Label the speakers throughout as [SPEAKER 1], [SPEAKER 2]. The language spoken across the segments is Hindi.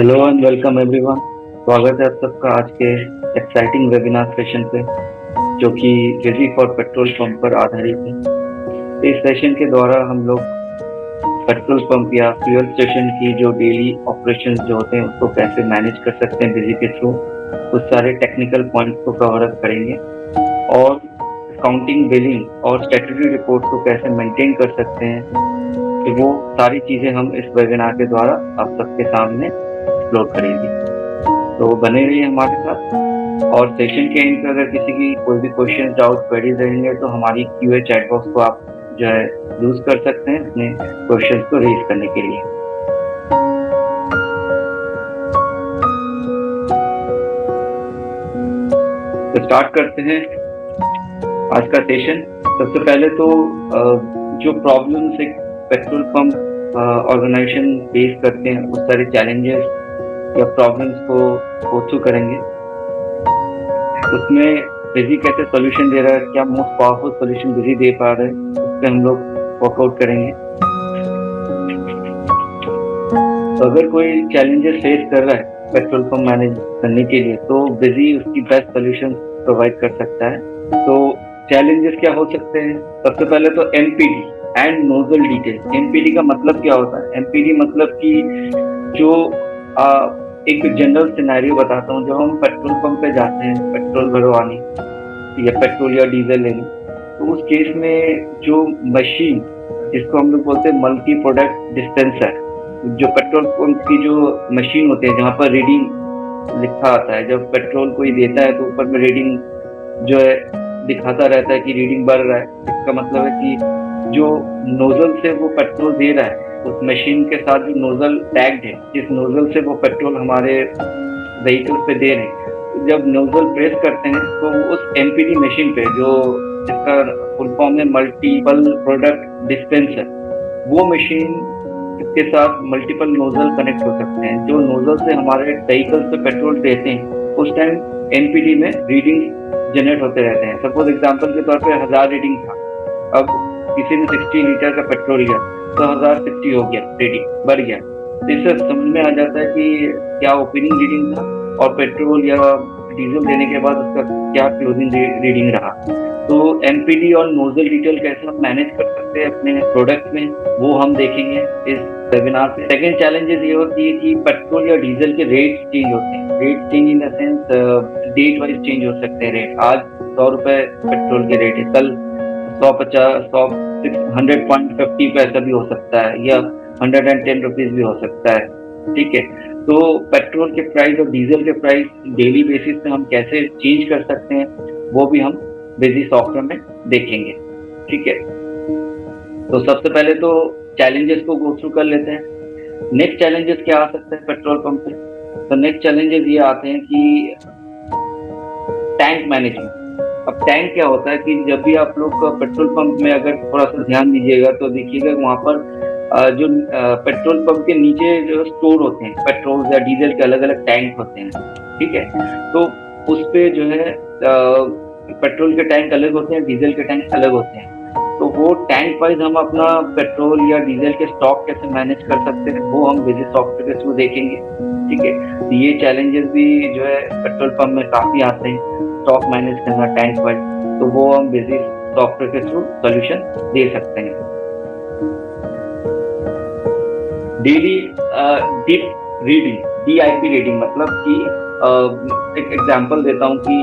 [SPEAKER 1] Hello and welcome everyone. स्वागत है आप सबका आज के एक्साइटिंग वेबिनार सेशन पे, जो कि बिजी फॉर पेट्रोल पंप पर आधारित है। इस सेशन के द्वारा हम लोग पेट्रोल पंप या फ्यूल स्टेशन की जो डेली ऑपरेशंस जो होते हैं उसको कैसे मैनेज कर सकते हैं बिजी के थ्रू, उस सारे टेक्निकल पॉइंट्स को कवर अप करेंगे और काउंटिंग, बिलिंग और स्टैट्यूटरी रिपोर्ट को कैसे मेंटेन कर सकते हैं, तो वो सारी चीज़ें हम इस वेबिनार के द्वारा आप सबके सामने एक्सप्लोर करेंगे। तो बने रहिए हमारे साथ। और सेशन के एंड पे अगर किसी की कोई भी क्वेश्चन, डाउट, क्वेरीज रहेंगे तो हमारी क्यूए चैट बॉक्स को आप जो है यूज कर सकते हैं अपने क्वेश्चंस को रेज करने के लिए। तो स्टार्ट करते हैं आज का सेशन। सबसे पहले तो जो प्रॉब्लम्स एक पेट्रोल पंप ऑर्गेनाइजेशन फेस करते हैं, उस सारे चैलेंजेस या प्रॉब्लम्स को गो थ्रू करेंगे। उसमें बिजी कैसे सॉल्यूशन दे रहा है, क्या मोस्ट पावरफुल सॉल्यूशन बिजी दे पा रहा है, उस पर हम लोग वर्कआउट करेंगे। तो अगर कोई चैलेंजेस फेस कर रहा है पेट्रोल पंप मैनेज करने के लिए, तो बिजी उसकी बेस्ट सॉल्यूशन प्रोवाइड कर सकता है। तो चैलेंजेस क्या हो सकते हैं? सबसे पहले तो MPD and nozzle detail. MPD का मतलब क्या होता है? एमपीडी मतलब कि जो एक जनरल सिनेरियो बताता हूँ। जब हम पेट्रोल पंप पे जाते हैं पेट्रोल भरवाने या पेट्रोल या डीजल लेने, तो उस केस में जो मशीन, जिसको हम लोग बोलते हैं मल्टी प्रोडक्ट डिस्पेंसर, जो पेट्रोल पंप की जो मशीन होते हैं जहाँ पर रीडिंग लिखा आता है, जब पेट्रोल कोई देता है तो ऊपर में रीडिंग जो है दिखाता रहता है कि रीडिंग बढ़ रहा है। इसका मतलब है कि जो नोजल से वो पेट्रोल दे रहा है, उस मशीन के साथ जो नोजल टैग्ड है, जिस नोजल से वो पेट्रोल हमारे व्हीकल पे दे रहे हैं, जब नोजल प्रेस करते हैं तो उस एमपीडी मशीन पे, जो जिसका फुल फॉर्म है मल्टीपल प्रोडक्ट डिस्पेंसर, वो मशीन के साथ मल्टीपल नोजल कनेक्ट हो सकते हैं। जो नोजल से हमारे व्हीकल पे पेट्रोल देते हैं, उस टाइम एनपीडी में रीडिंग जनरेट होते रहते हैं। सपोज एग्जांपल के तौर पे 1000 रीडिंग था, अब किसी ने 60 लीटर का पेट्रोल लिया तो 1060 हो गया, रीडिंग बढ़ गया। तो इससे समझ में आ जाता है कि क्या ओपनिंग रीडिंग था और पेट्रोल या डीजल देने के बाद उसका क्या क्लोजिंग रीडिंग रहा। तो एमपीडी और नोजल डिटेल कैसे हम मैनेज कर सकते हैं अपने प्रोडक्ट में, वो हम देखेंगे इस वेबिनार पे। सेकेंड चैलेंजेस ये होती है कि पेट्रोल या डीजल के रेट चेंज होते हैं। Rate change in the sense date wise change हो सकते हैं रेट। आज 100 रुपए पेट्रोल के रेट है, कल 150, 100.50 पैसा भी हो सकता है, या 110 रुपीज भी हो सकता है। ठीक है, तो पेट्रोल के प्राइस और डीजल के प्राइस डेली बेसिस पे हम कैसे चेंज कर सकते हैं, वो भी हम बिजी सॉफ्टवेयर में देखेंगे। ठीक है, तो सबसे पहले तो चैलेंजेस को गो थ्रू कर लेते हैं। नेक्स्ट चैलेंजेस क्या आ सकते हैं पेट्रोल पंप पे? तो नेक्स्ट चैलेंजेस ये आते हैं कि टैंक मैनेजमेंट। अब टैंक क्या होता है कि जब भी आप लोग पेट्रोल पंप में अगर थोड़ा सा ध्यान दीजिएगा तो देखिएगा वहाँ पर जो पेट्रोल पंप के नीचे जो स्टोर होते हैं पेट्रोल या डीजल के अलग अलग टैंक होते हैं। ठीक है, तो उस पे जो है पेट्रोल के टैंक अलग होते हैं, डीजल के टैंक अलग होते हैं। तो वो टैंक वाइज हम अपना पेट्रोल या डीजल के स्टॉक कैसे मैनेज कर सकते हैं, वो हम बिजी सॉफ्टवेयर के थ्रू देखेंगे। ठीक है, तो ये चैलेंजेस भी जो है पेट्रोल पंप में काफी आते हैं, स्टॉक मैनेज करना टैंक वाइज, तो वो हम बिजी सॉफ्टवेयर के थ्रू सॉल्यूशन दे सकते हैं। Daily dip reading, DIP reading मतलब कि एक एग्जांपल देता हूँ कि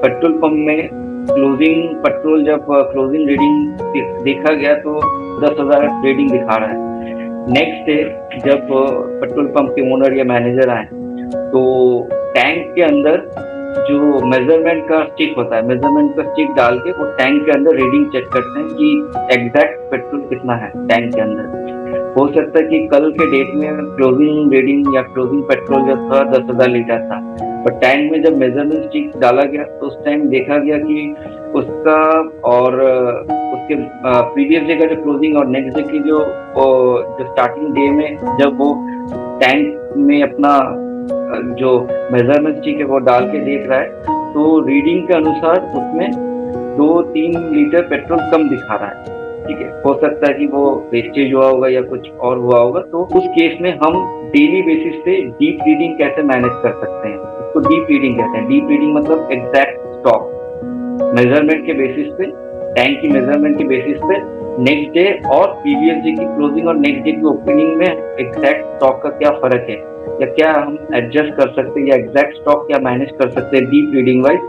[SPEAKER 1] पेट्रोल पंप में क्लोजिंग पेट्रोल जब क्लोजिंग रीडिंग देखा गया तो 10,000 रीडिंग दिखा रहा है। नेक्स्ट डे जब पेट्रोल पंप के ओनर या मैनेजर आए तो टैंक के अंदर जो मेजरमेंट का स्टिक होता है, मेजरमेंट का स्टिक डाल के वो टैंक के अंदर रीडिंग चेक करते हैं कि एग्जैक्ट पेट्रोल कितना है टैंक के अंदर। हो सकता है कि कल के डेट में क्लोजिंग रीडिंग या क्लोजिंग पेट्रोल जो था 10,000 लीटर था, पर टैंक में जब मेजरमेंट स्टिक डाला गया तो उस टाइम देखा गया कि उसका और उसके प्रीवियस डे का जो क्लोजिंग और नेक्स्ट डे की जो स्टार्टिंग डे में जब वो टैंक में अपना जो मेजरमेंट स्टिक है वो डाल के देख रहा है तो रीडिंग के अनुसार उसमें 2-3 लीटर पेट्रोल कम दिखा रहा है। ठीक है, हो सकता है कि वो वेस्टेज हुआ होगा या कुछ और हुआ होगा, तो उस केस में हम डेली बेसिस पे डीप रीडिंग कैसे मैनेज कर सकते हैं, इसको डीप रीडिंग कहते हैं। डीप रीडिंग मतलब एग्जैक्ट स्टॉक मेजरमेंट के बेसिस पे, टैंक की मेजरमेंट के बेसिस पे नेक्स्ट डे और प्रीवियस डे की क्लोजिंग और नेक्स्ट डे की ओपनिंग में एग्जैक्ट स्टॉक का क्या फर्क है, या क्या हम एडजस्ट कर सकते हैं, या एग्जैक्ट स्टॉक क्या मैनेज कर सकते हैं deep reading wise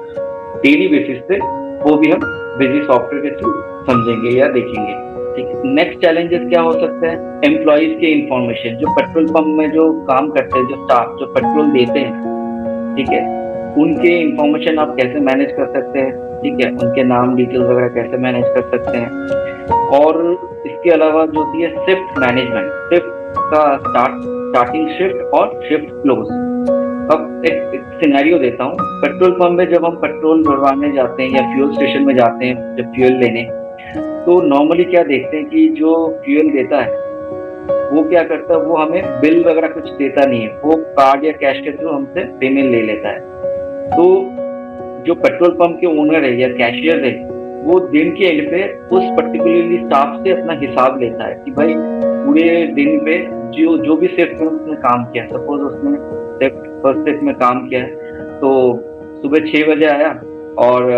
[SPEAKER 1] daily basis पे, वो भी हम बिजी सॉफ्टवेयर के थ्रू समझेंगे या देखेंगे। ठीक है, नेक्स्ट चैलेंजेस क्या हो सकते हैं, एम्प्लॉइज के इंफॉर्मेशन, जो पेट्रोल पंप में जो काम करते हैं, जो स्टाफ जो पेट्रोल देते हैं, ठीक है, उनके इंफॉर्मेशन आप कैसे मैनेज कर सकते हैं, ठीक है, उनके नाम डिटेल्स वगैरह कैसे मैनेज कर सकते हैं। और इसके अलावा जो होती है शिफ्ट मैनेजमेंट, शिफ्ट का स्टार्टिंग शिफ्ट और शिफ्ट क्लोज। अब एक सिनेरियो देता हूँ, पेट्रोल पंप में जब हम पेट्रोल भरवाने जाते हैं या फ्यूल स्टेशन में जाते हैं जब फ्यूल लेने, तो नॉर्मली क्या देखते हैं कि जो फ्यूल देता है वो क्या करता है, वो हमें बिल वगैरह कुछ देता नहीं है, वो कार्ड या कैश के थ्रू हमसे पेमेंट ले लेता है। तो जो पेट्रोल पंप के ओनर है या कैशियर है, वो दिन के एंड पे उस पर्टिकुलरली स्टाफ से अपना हिसाब लेता है कि भाई पूरे दिन पे जो भी शिफ्ट में उसने काम किया, सपोज उसने शिफ्ट फर्स्ट शिफ्ट में काम किया है, तो सुबह 6 बजे आया और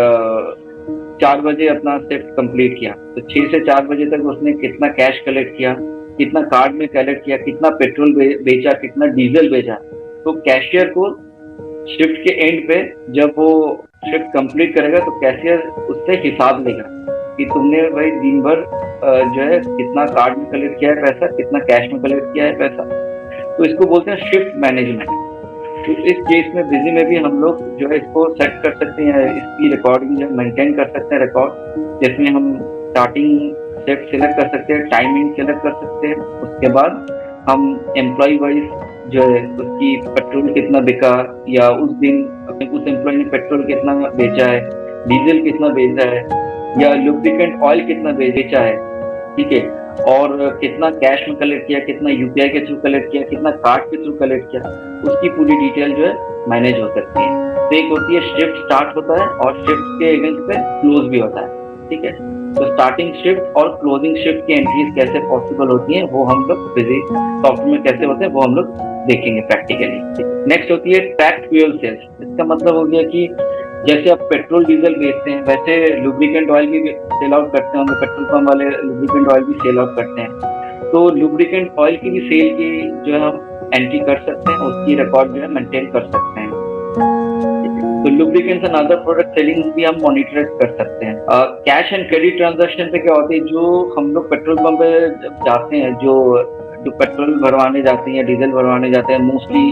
[SPEAKER 1] 4 बजे अपना शिफ्ट कंप्लीट किया, तो 6 से 4 बजे तक उसने कितना कैश कलेक्ट किया, कितना कार्ड में कलेक्ट किया, कितना पेट्रोल बेचा, कितना डीजल बेचा। तो कैशियर को शिफ्ट के एंड पे जब वो शिफ्ट कंप्लीट करेगा तो कैशियर उससे हिसाब लेगा कि तुमने भाई दिन भर जो है कितना कार्ड में कलेक्ट किया है पैसा, कितना कैश में कलेक्ट किया है पैसा। तो इसको बोलते हैं शिफ्ट मैनेजमेंट। तो इस केस में बिजी में भी हम लोग जो है इसको सेट कर सकते हैं, इसकी रिकॉर्डिंग जो मेंटेन कर सकते हैं रिकॉर्ड, जिसमें हम स्टार्टिंग शिफ्ट सिलेक्ट कर सकते हैं, टाइमिंग सिलेक्ट कर सकते हैं, उसके बाद हम एम्प्लॉय वाइज जो है उसकी पेट्रोल कितना बिका, या उस दिन उस एम्प्लॉय ने पेट्रोल कितना बेचा है, डीजल कितना बेचा है, या लुब्रिकेंट ऑयल कितना बेचा है, ठीक है, और कितना कैश में कलेक्ट किया, कितना यूपीआई के थ्रू कलेक्ट किया, कितना कार्ड के थ्रू कलेक्ट किया, उसकी पूरी डिटेल जो है मैनेज हो सकती है। तो एक होती है शिफ्ट स्टार्ट होता है और शिफ्ट के अगेंस्ट पे क्लोज भी होता है, ठीक है। तो स्टार्टिंग शिफ्ट और क्लोजिंग शिफ्ट की एंट्रीज कैसे पॉसिबल होती हैं वो हम लोग बिजी सॉफ्टवेयर में कैसे होते हैं वो हम लोग देखेंगे प्रैक्टिकली। नेक्स्ट होती है ट्रैक्ड फ्यूल सेल्स। इसका मतलब हो गया कि जैसे आप पेट्रोल डीजल बेचते हैं वैसे लुब्रिकेंट ऑयल भी सेल आउट करते होंगे, पेट्रोल पंप वाले लुब्रिकेंट ऑयल भी सेल आउट करते हैं। तो लुब्रिकेंट ऑयल की भी सेल की जो है हम एंट्री कर सकते हैं, उसकी रिकॉर्ड जो है मेंटेन कर सकते हैं। तो lubricants and other product selling भी हम मॉनिटर कर सकते हैं। कैश एंड क्रेडिट ट्रांजैक्शन पे क्या होता है, जो हम लोग पेट्रोल पंप पे जाते हैं, जो पेट्रोल भरवाने जाते हैं या डीजल भरवाने जाते हैं, मोस्टली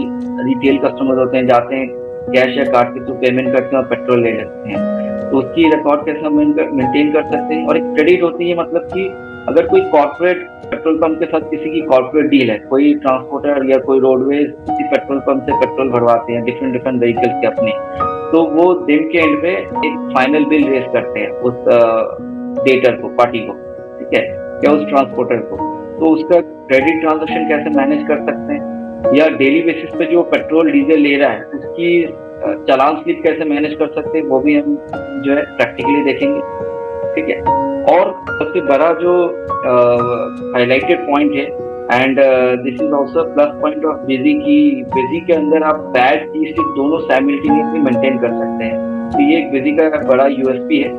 [SPEAKER 1] रिटेल कस्टमर होते हैं, जाते हैं कैश या कार्ड के थ्रू पेमेंट करते हैं और पेट्रोल ले लेते हैं। तो उसकी रिकॉर्ड कैसे मेंटेन कर सकते हैं। और एक क्रेडिट होती है, मतलब कि अगर कोई कॉर्पोरेट पेट्रोल पंप के साथ किसी की कॉर्पोरेट डील है, कोई ट्रांसपोर्टर या कोई रोडवेज किसी पेट्रोल पंप से पेट्रोल भरवाते हैं डिफरेंट व्हीकल्स के अपने, तो वो दिन के एंड पे एक फाइनल बिल रेज करते हैं उस डेटर को, पार्टी को, ठीक है, या उस ट्रांसपोर्टर को। तो उसका क्रेडिट ट्रांजैक्शन कैसे मैनेज कर सकते हैं, या डेली बेसिस पे जो पेट्रोल डीजल ले रहा है उसकी चालान स्लिप कैसे मैनेज कर सकते हैं, वो भी हम जो है प्रैक्टिकली देखेंगे, ठीक है। और सबसे बड़ा जो हाईलाइटेड पॉइंट है, and this is also plus point of busy, की बिजी के अंदर आप बैड चीज दोनों साइमल्टेनियसली मेंटेन कर सकते हैं। तो ये एक बिजी का बड़ा यूएसपी है,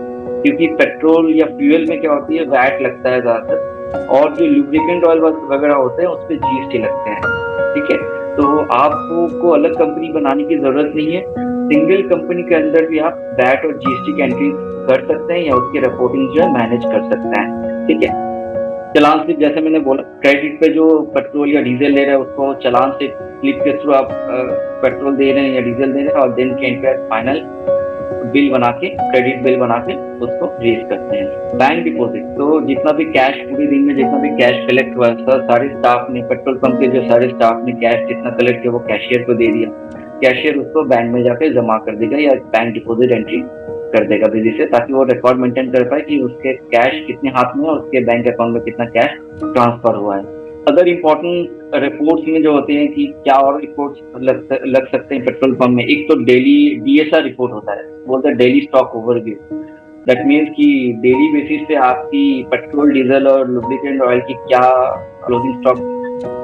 [SPEAKER 1] क्योंकि पेट्रोल या फ्यूल में क्या होती है, वैट लगता है ज्यादातर, और जो लुब्रिकेंट ऑयल वगैरह होते हैं उस पर जीएसटी लगते हैं, ठीक है। तो आपको अलग कंपनी बनाने की जरूरत नहीं है, सिंगल कंपनी के अंदर भी आप वैट और जीएसटी की एंट्री कर सकते हैं या उसकी रिपोर्टिंग जो है मैनेज कर सकते हैं, ठीक है। चालान स्लिप जैसे मैंने बोला, क्रेडिट पे जो पेट्रोल या डीजल ले रहे हैं उसको चालान स्लिप के थ्रू आप पेट्रोल दे रहे हैं या डीजल दे रहे हैं, और दिन के एंड पे फाइनल बिल बना के, क्रेडिट बिल बना के उसको रेज करते हैं। बैंक डिपॉजिट, तो जितना भी कैश पूरे दिन में जितना भी कैश कलेक्ट हुआ है, सारे स्टाफ ने, पेट्रोल पंप के जो सारे स्टाफ ने कैश जितना कलेक्ट किया वो कैशियर को दे दिया, कैशियर उसको बैंक में जाके जमा कर देगा या बैंक डिपॉजिट एंट्री कर देगा बिजी से, ताकि वो रिकॉर्ड मेंटेन कर पाए कि उसके कैश कितने हाथ में और उसके बैंक अकाउंट में कितना कैश ट्रांसफर हुआ है। अदर इम्पोर्टेंट रिपोर्ट्स में जो होते हैं कि क्या और रिपोर्ट्स लग सकते हैं पेट्रोल पंप में, एक तो डेली डीएसआर रिपोर्ट होता है, बोलते हैं daily stock overview. That means कि डेली बेसिस पे आपकी पेट्रोल, डीजल और लुब्रिकेंट ऑयल की क्या क्लोजिंग स्टॉक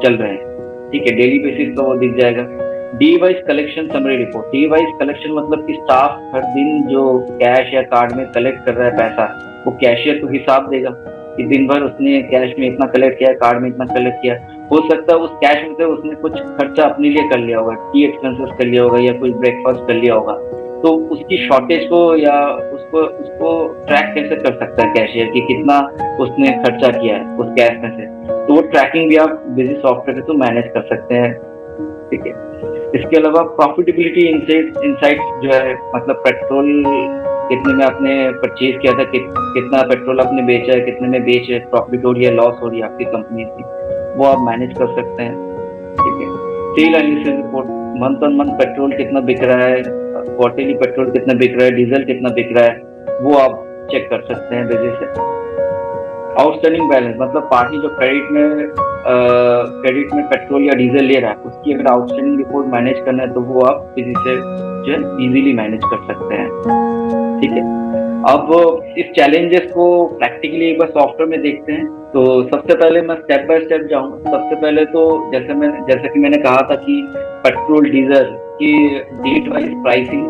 [SPEAKER 1] चल रहे हैं, ठीक है, डेली बेसिस पे वो दिख जाएगा। D wise collection summary report, D wise collection मतलब कि स्टाफ हर दिन जो कैश या कार्ड में कलेक्ट कर रहा है पैसा, वो कैशियर को हिसाब देगा कि दिन भर उसने कैश में इतना कलेक्ट किया, कार्ड में इतना कलेक्ट किया। हो सकता है उस कैश में से उसने कुछ खर्चा अपने लिए कर लिया होगा, टी एक्सपेंसेस कर लिया होगा या कुछ ब्रेकफास्ट कर लिया होगा, तो उसकी शॉर्टेज को या उसको उसको ट्रैक कैसे कर सकता है कैशियर कि कितना उसने खर्चा किया है उस कैश में से, तो वो ट्रैकिंग भी आप बिजी सॉफ्टवेयर से तो मैनेज कर सकते हैं, ठीक है। इसके अलावा प्रॉफिटेबिलिटी इनसाइट्स जो है, मतलब पेट्रोल कितने में आपने परचेज किया था, कितना पेट्रोल आपने बेचा है, कितने में बेचे, प्रॉफिट हो रही है, लॉस हो रही है आपकी कंपनी की, वो आप मैनेज कर सकते हैं, ठीक है। Sale analysis report, month on month petrol कितना बिक रहा है, क्वार्टरली पेट्रोल कितना बिक रहा है, डीजल कितना बिक रहा है, वो आप चेक कर सकते हैं बेसिस से। आउटस्टैंडिंग बैलेंस मतलब पार्टी जो क्रेडिट में पेट्रोल या डीजल ले रहा है, उसकी अगर आउटस्टैंडिंग रिपोर्ट मैनेज करना है तो वो आप किसी से जो है इजीली मैनेज कर सकते हैं, ठीक है। अब इस चैलेंजेस को प्रैक्टिकली एक बार सॉफ्टवेयर में देखते हैं। तो सबसे पहले मैं स्टेप बाय स्टेप जाऊंगा। सबसे पहले तो जैसे कि मैंने कहा था कि पेट्रोल डीजल की डेट वाइज प्राइसिंग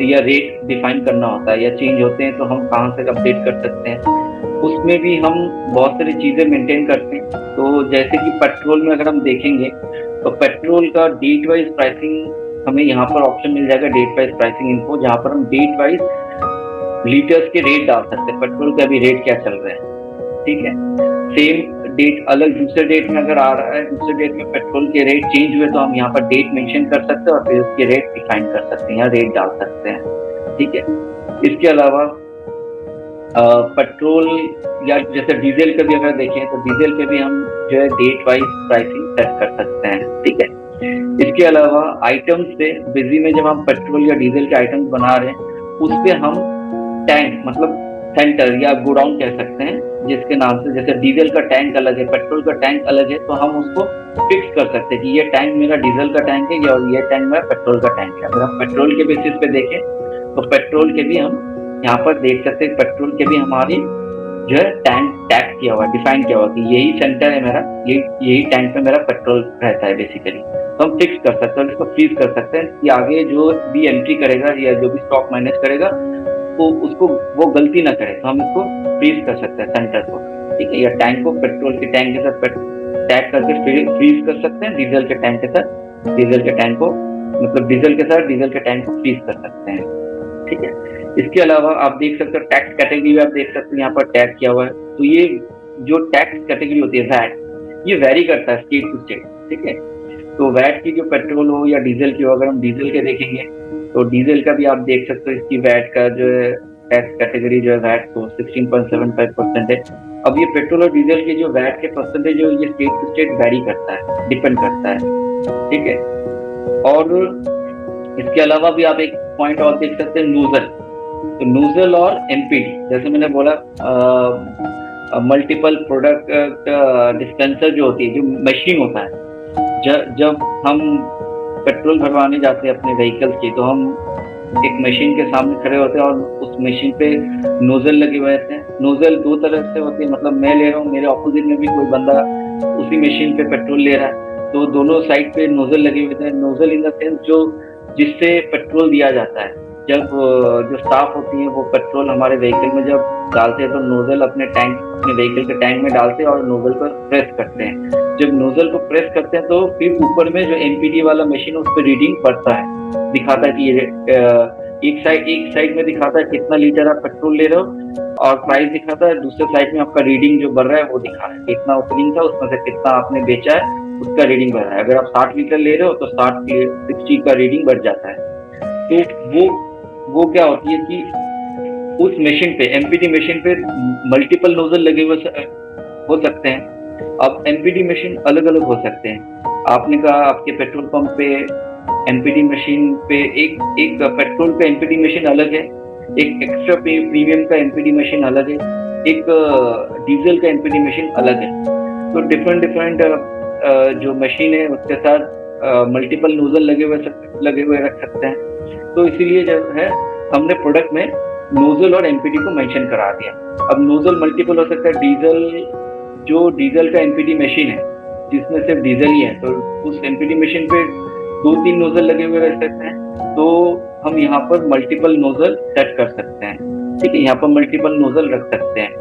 [SPEAKER 1] या रेट डिफाइन करना होता है या चेंज होते हैं तो हम कहाँ से अपडेट कर सकते हैं, उसमें भी हम बहुत सारी चीजें मेंटेन करते हैं। तो जैसे कि पेट्रोल में अगर हम देखेंगे तो पेट्रोल का डेट वाइज प्राइसिंग हमें यहाँ पर ऑप्शन मिल जाएगा, डेट वाइज प्राइसिंग इन्फो, जहाँ पर हम डेट वाइज लीटर्स के रेट डाल सकते हैं, पेट्रोल का भी रेट क्या चल रहा है, ठीक है। सेम डेट अलग दूसरे डेट में अगर आ रहा है, दूसरे डेट में पेट्रोल के रेट चेंज हुए तो हम यहाँ पर डेट मेंशन कर सकते हैं और फिर उसके रेट डिफाइन कर सकते हैं या रेट डाल सकते हैं, ठीक है। इसके अलावा पेट्रोल या जैसे डीजल का भी अगर देखें तो डीजल के भी हम जो है डेट वाइज प्राइसिंग सेट कर सकते हैं, ठीक है। इसके अलावा आइटम्स पे बिजी में जब हम पेट्रोल या डीजल के आइटम्स बना रहे हैं उस पे हम टैंक मतलब सेंटर या गोडाउन कह सकते हैं, जिसके नाम से जैसे डीजल का टैंक अलग है, पेट्रोल का टैंक अलग है, तो हम उसको फिक्स कर सकते हैं कि ये टैंक मेरा डीजल का टैंक है और ये टैंक मेरा पेट्रोल का टैंक है। अगर हम पेट्रोल के बेसिस पे देखें तो पेट्रोल के भी हम यहाँ पर देख सकते हैं, पेट्रोल के भी हमारी जो है टैंक टैग किया हुआ, डिफाइन किया हुआ कि यही सेंटर है मेरा, यही टैंक पे मेरा पेट्रोल रहता है बेसिकली। तो हम फिक्स कर सकते हैं, इसको फ्रीज कर सकते हैं कि आगे जो भी एंट्री करेगा या जो भी स्टॉक मैनेज करेगा तो उसको वो गलती ना करे, तो हम इसको फ्रीज कर सकते हैं सेंटर को, ठीक है। या टैंक को पेट्रोल के टैंक के साथ टैग करके फ्रीज कर सकते हैं, डीजल के टैंक के साथ डीजल के टैंक को मतलब डीजल के साथ डीजल के टैंक को फ्रीज कर सकते हैं, ठीक है। इसके अलावा आप देख सकते हो टैक्स कैटेगरी भी आप देख सकते हो, यहाँ पर टैग किया हुआ है। तो ये जो टैक्स कैटेगरी होती है वैट, ये वेरी करता है स्टेट टू स्टेट, ठीक है। तो वैट की जो पेट्रोल हो या डीजल की हो, अगर हम डीजल के देखेंगे तो डीजल का भी आप देख सकते हो, इसकी वैट का जो है टैक्स कैटेगरी जो है वैट तो 16.75% है। अब ये पेट्रोल और डीजल के जो वैट के परसेंटेज जो ये स्टेट टू स्टेट वेरी करता है, डिपेंड करता है, ठीक है। और इसके अलावा भी आप एक पॉइंट और देख सकते हैं, नोजल। तो नोजल और एमपीडी, जैसे मैंने बोला मल्टीपल प्रोडक्ट डिस्पेंसर जो होती है, जो मशीन होता है, जब हम पेट्रोल भरवाने जाते हैं अपने व्हीकल्स की, तो हम एक मशीन के सामने खड़े होते हैं और उस मशीन पे नोजल लगे हुए रहते हैं। नोजल दो तरफ से होती है, मतलब मैं ले रहा हूँ, मेरे ऑपोजिट में भी कोई बंदा उसी मशीन पे पेट्रोल ले रहा है, तो दोनों साइड पे नोजल लगे हुए थे। नोजल इन द सेंस जो जिससे पेट्रोल दिया जाता है, जब जो स्टाफ होती है वो पेट्रोल हमारे व्हीकल में जब डालते हैं तो नोजल अपने व्हीकल के टैंक में डालते हैं और नोजल को प्रेस करते हैं। जब नोजल को प्रेस करते हैं तो फिर ऊपर में जो एमपीडी वाला मशीन उस पर रीडिंग पड़ता है, दिखाता है कि एक साइड में दिखाता है कितना लीटर आप पेट्रोल ले रहे हो और प्राइस दिखाता है, दूसरे साइड में आपका रीडिंग जो बढ़ रहा है वो दिखा रहा है कितना ओपनिंग था, उसमें से कितना आपने बेचा है उसका रीडिंग बढ़ रहा है। अगर आप 60 लीटर ले रहे हो तो 60 का रीडिंग बढ़ जाता है। तो वो क्या होती है कि उस मशीन पे, एमपीडी मशीन पे मल्टीपल नोजल लगे हुए हो सकते हैं। अब एमपीडी मशीन अलग अलग हो सकते हैं। आपने कहा आपके पेट्रोल पंप पे एमपीडी मशीन पे एक पेट्रोल पे एमपीडी मशीन अलग है, एक एक्स्ट्रा प्रीमियम का एमपीडी मशीन अलग है, एक डीजल का एमपीडी मशीन अलग है। तो डिफरेंट जो मशीन है उसके साथ मल्टीपल नोजल लगे हुए रख सकते हैं। तो इसीलिए जो है हमने प्रोडक्ट में नोजल और एमपीडी को मेंशन करा दिया। अब नोजल मल्टीपल हो सकता है, डीजल जो डीजल का एमपीडी मशीन है जिसमें सिर्फ डीजल ही है, तो उस एमपीडी मशीन पे 2-3 नोजल लगे हुए रह सकते हैं, तो हम यहाँ पर मल्टीपल नोजल सेट कर सकते हैं। ठीक है, यहाँ पर मल्टीपल नोजल रख सकते हैं।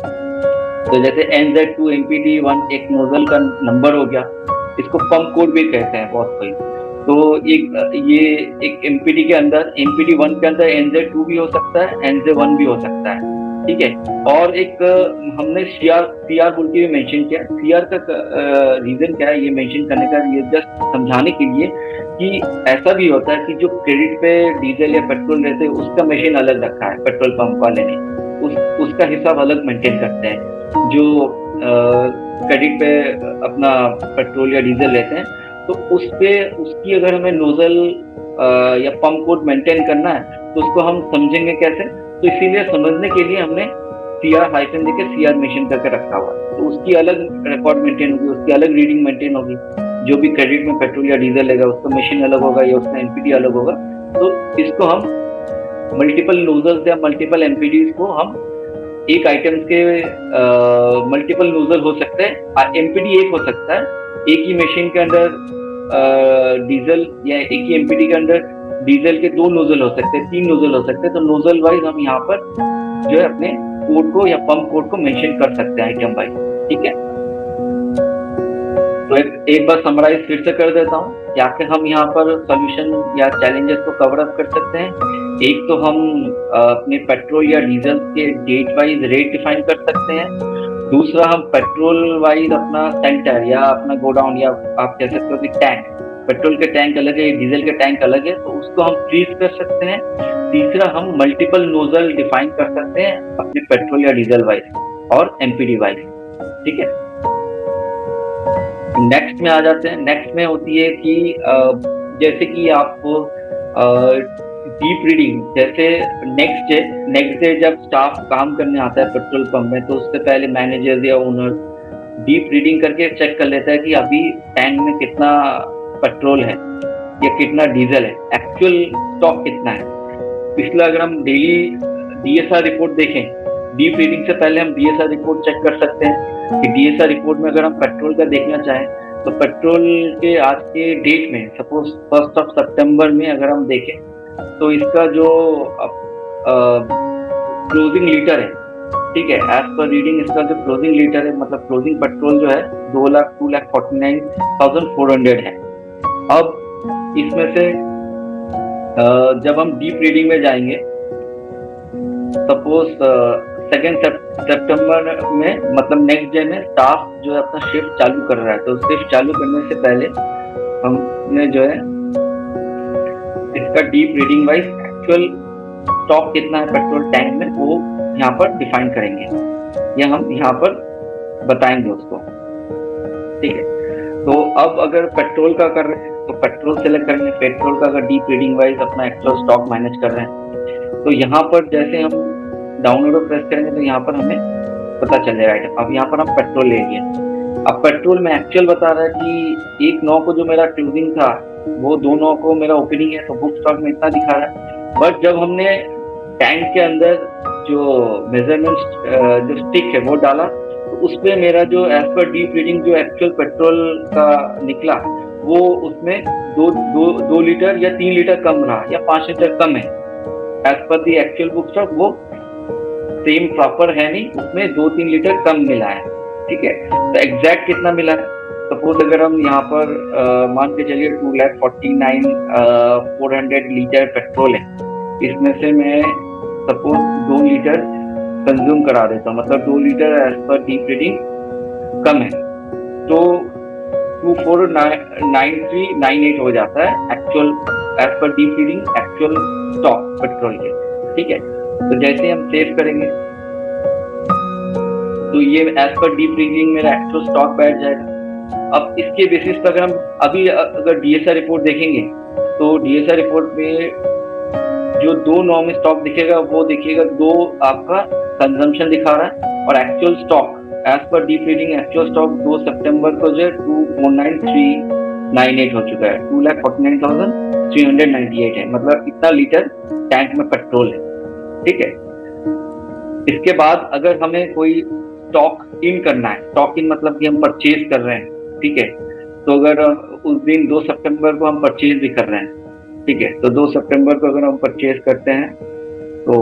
[SPEAKER 1] तो जैसे NZ2 MPD1 एक नोजल का नंबर हो गया, इसको पंप कोड भी कहते हैं बहुत कोई। तो ये एक एमपीडी के अंदर, MPD1 के अंदर NZ2 भी हो सकता है, NZ1 भी हो सकता है। ठीक है, और एक हमने CR बोल के भी मेंशन किया। CR का रीजन क्या है ये मेंशन करने का, ये जस्ट समझाने के लिए कि ऐसा भी होता है कि जो क्रेडिट पे डीजल या पेट्रोल रहते हैं उसका मशीन अलग रखा है पेट्रोल पंप वाले ने, उसका हिसाब अलग मेंटेन करते हैं। जो क्रेडिट पे अपना पेट्रोल या डीजल लेते हैं, तो उस पे उसकी अगर हमें नोजल या पंप कोड मेंटेन करना है तो उसको हम समझेंगे कैसे, तो इसीलिए समझने के लिए हमने CR हाइफन देके CR मेंशन करके रखा हुआ है। तो उसकी अलग रिकॉर्ड मेंटेन होगी, उसकी अलग रीडिंग मेंटेन होगी। जो भी क्रेडिट में पेट्रोल या डीजल लेगा उसका मशीन अलग होगा या उसका एमपीडी अलग होगा। तो इसको हम मल्टीपल नोजल्स या मल्टीपल एमपीडीज को हम एक आइटम्स के मल्टीपल नोजल हो सकते हैं। एमपीडी एक हो सकता है, एक ही मशीन के अंदर डीजल या एक ही एमपीडी के अंदर डीजल के 2 नोजल हो सकते हैं, 3 नोजल हो सकते हैं। तो नोजल वाइज हम यहाँ पर जो है अपने कोड को या पंप कोड को मेंशन कर सकते हैं आइटम वाइज। ठीक है, तो एक बार समराइज फिर से कर देता हूँ कि आखिर हम यहाँ पर सॉल्यूशन या चैलेंजेस को कवर अप कर सकते हैं। एक तो हम अपने पेट्रोल या डीजल के डेट वाइज रेट डिफाइन कर सकते हैं। दूसरा, हम पेट्रोल वाइज अपना सेंटर या अपना गोडाउन या आप कह सकते हो कि टैंक, पेट्रोल के टैंक अलग है, डीजल के टैंक अलग है, तो उसको हम फ्रीज कर सकते हैं। तीसरा, हम मल्टीपल नोजल डिफाइन कर सकते हैं अपने पेट्रोल या डीजल वाइज और एमपीडी वाइज। ठीक है, नेक्स्ट में आ जाते हैं। नेक्स्ट में होती है कि जैसे कि आपको डीप रीडिंग, जैसे नेक्स्ट डे जब स्टाफ काम करने आता है पेट्रोल पंप में, तो उससे पहले मैनेजर या ओनर डीप रीडिंग करके चेक कर लेता है कि अभी टैंक में कितना पेट्रोल है या कितना डीजल है, एक्चुअल स्टॉक कितना है। पिछला अगर हम डेली DSR रिपोर्ट देखें, डीप रीडिंग से पहले हम DSR रिपोर्ट चेक कर सकते हैं कि DSR रिपोर्ट में अगर हम पेट्रोल का देखना चाहें तो पेट्रोल के आज के डेट में, सपोज 1 सितंबर में अगर हम देखें, तो इसका जो क्लोजिंग लीटर है, ठीक है, एज पर रीडिंग इसका जो क्लोजिंग लीटर है, मतलब क्लोजिंग पेट्रोल जो है 2,49,400 है। अब इसमें से जब हम डीप रीडिंग में जाएंगे, सपोज 2 सितंबर में, मतलब नेक्स्ट डे में स्टाफ जो है अपना शिफ्ट चालू कर रहा है, तो शिफ्ट चालू करने से पहले हमने जो है इसका deep reading wise actual stock कितना है पेट्रोल टैंक में, वो यहाँ पर डिफाइन करेंगे या हम यहाँ पर बताएंगे उसको। ठीक है, तो अब अगर पेट्रोल का कर रहे हैं तो पेट्रोल सेलेक्ट करेंगे। पेट्रोल का अगर डीप रीडिंग वाइज अपना एक्चुअल स्टॉक मैनेज कर रहे हैं, तो यहाँ पर जैसे हम डाउनलोड प्रेस करेंगे तो यहाँ पर हमें पता चल जाएगा आइटम। अब यहाँ पर हम पेट्रोल ले लिए, अब पेट्रोल में एक्चुअल बता रहा है कि 1/9 को जो मेरा क्लोजिंग था वो 2/9 को मेरा ओपनिंग है, तो बुक स्टॉक में इतना दिखा रहा है। बट जब हमने टैंक के अंदर जो मेजरमेंट जो स्टिक है वो डाला, तो उसमें मेरा जो एज पर डीप रीडिंग जो एक्चुअल पेट्रोल का निकला, वो उसमें 2 लीटर या 3 लीटर कम रहा या 5 लीटर कम है एज पर दी एक्चुअल बुक स्टॉक। वो सेम प्रॉपर है नहीं, उसमें 2-3 लीटर कम मिला है। ठीक है, तो एग्जैक्ट कितना मिला है, सपोज अगर हम यहाँ पर मान के चलिए 2,49,400 लीटर पेट्रोल है, इसमें से मैं सपोज 2 लीटर कंज्यूम करा देता हूँ, मतलब 2 लीटर एज पर डीप रीडिंग कम है, तो 249398 हो जाता है एक्चुअल एज पर dip reading actual stock petrol के। ठीक है, तो जैसे हम सेव करेंगे तो ये एज पर डीप रीडिंग मेरा एक्चुअल स्टॉक बैठ जाएगा। अब इसके बेसिस पर अगर हम अभी अगर DSR रिपोर्ट देखेंगे, तो DSR रिपोर्ट में जो 2/9 में स्टॉक दिखेगा वो दिखेगा 2 आपका कंजम्पशन दिखा रहा है, और एक्चुअल स्टॉक एज पर डीप रीडिंग एक्चुअल स्टॉक 2 सितंबर को जो 249,398 हो चुका है, 2,49,398 है, मतलब इतना लीटर टैंक में पेट्रोल है। ठीक है, इसके बाद अगर हमें कोई स्टॉक इन करना है, स्टॉक इन मतलब कि हम परचेज कर रहे हैं, ठीक है, तो अगर उस दिन 2 सितंबर को हम परचेज भी कर रहे हैं, ठीक है, तो 2 सितंबर को अगर हम परचेज करते हैं तो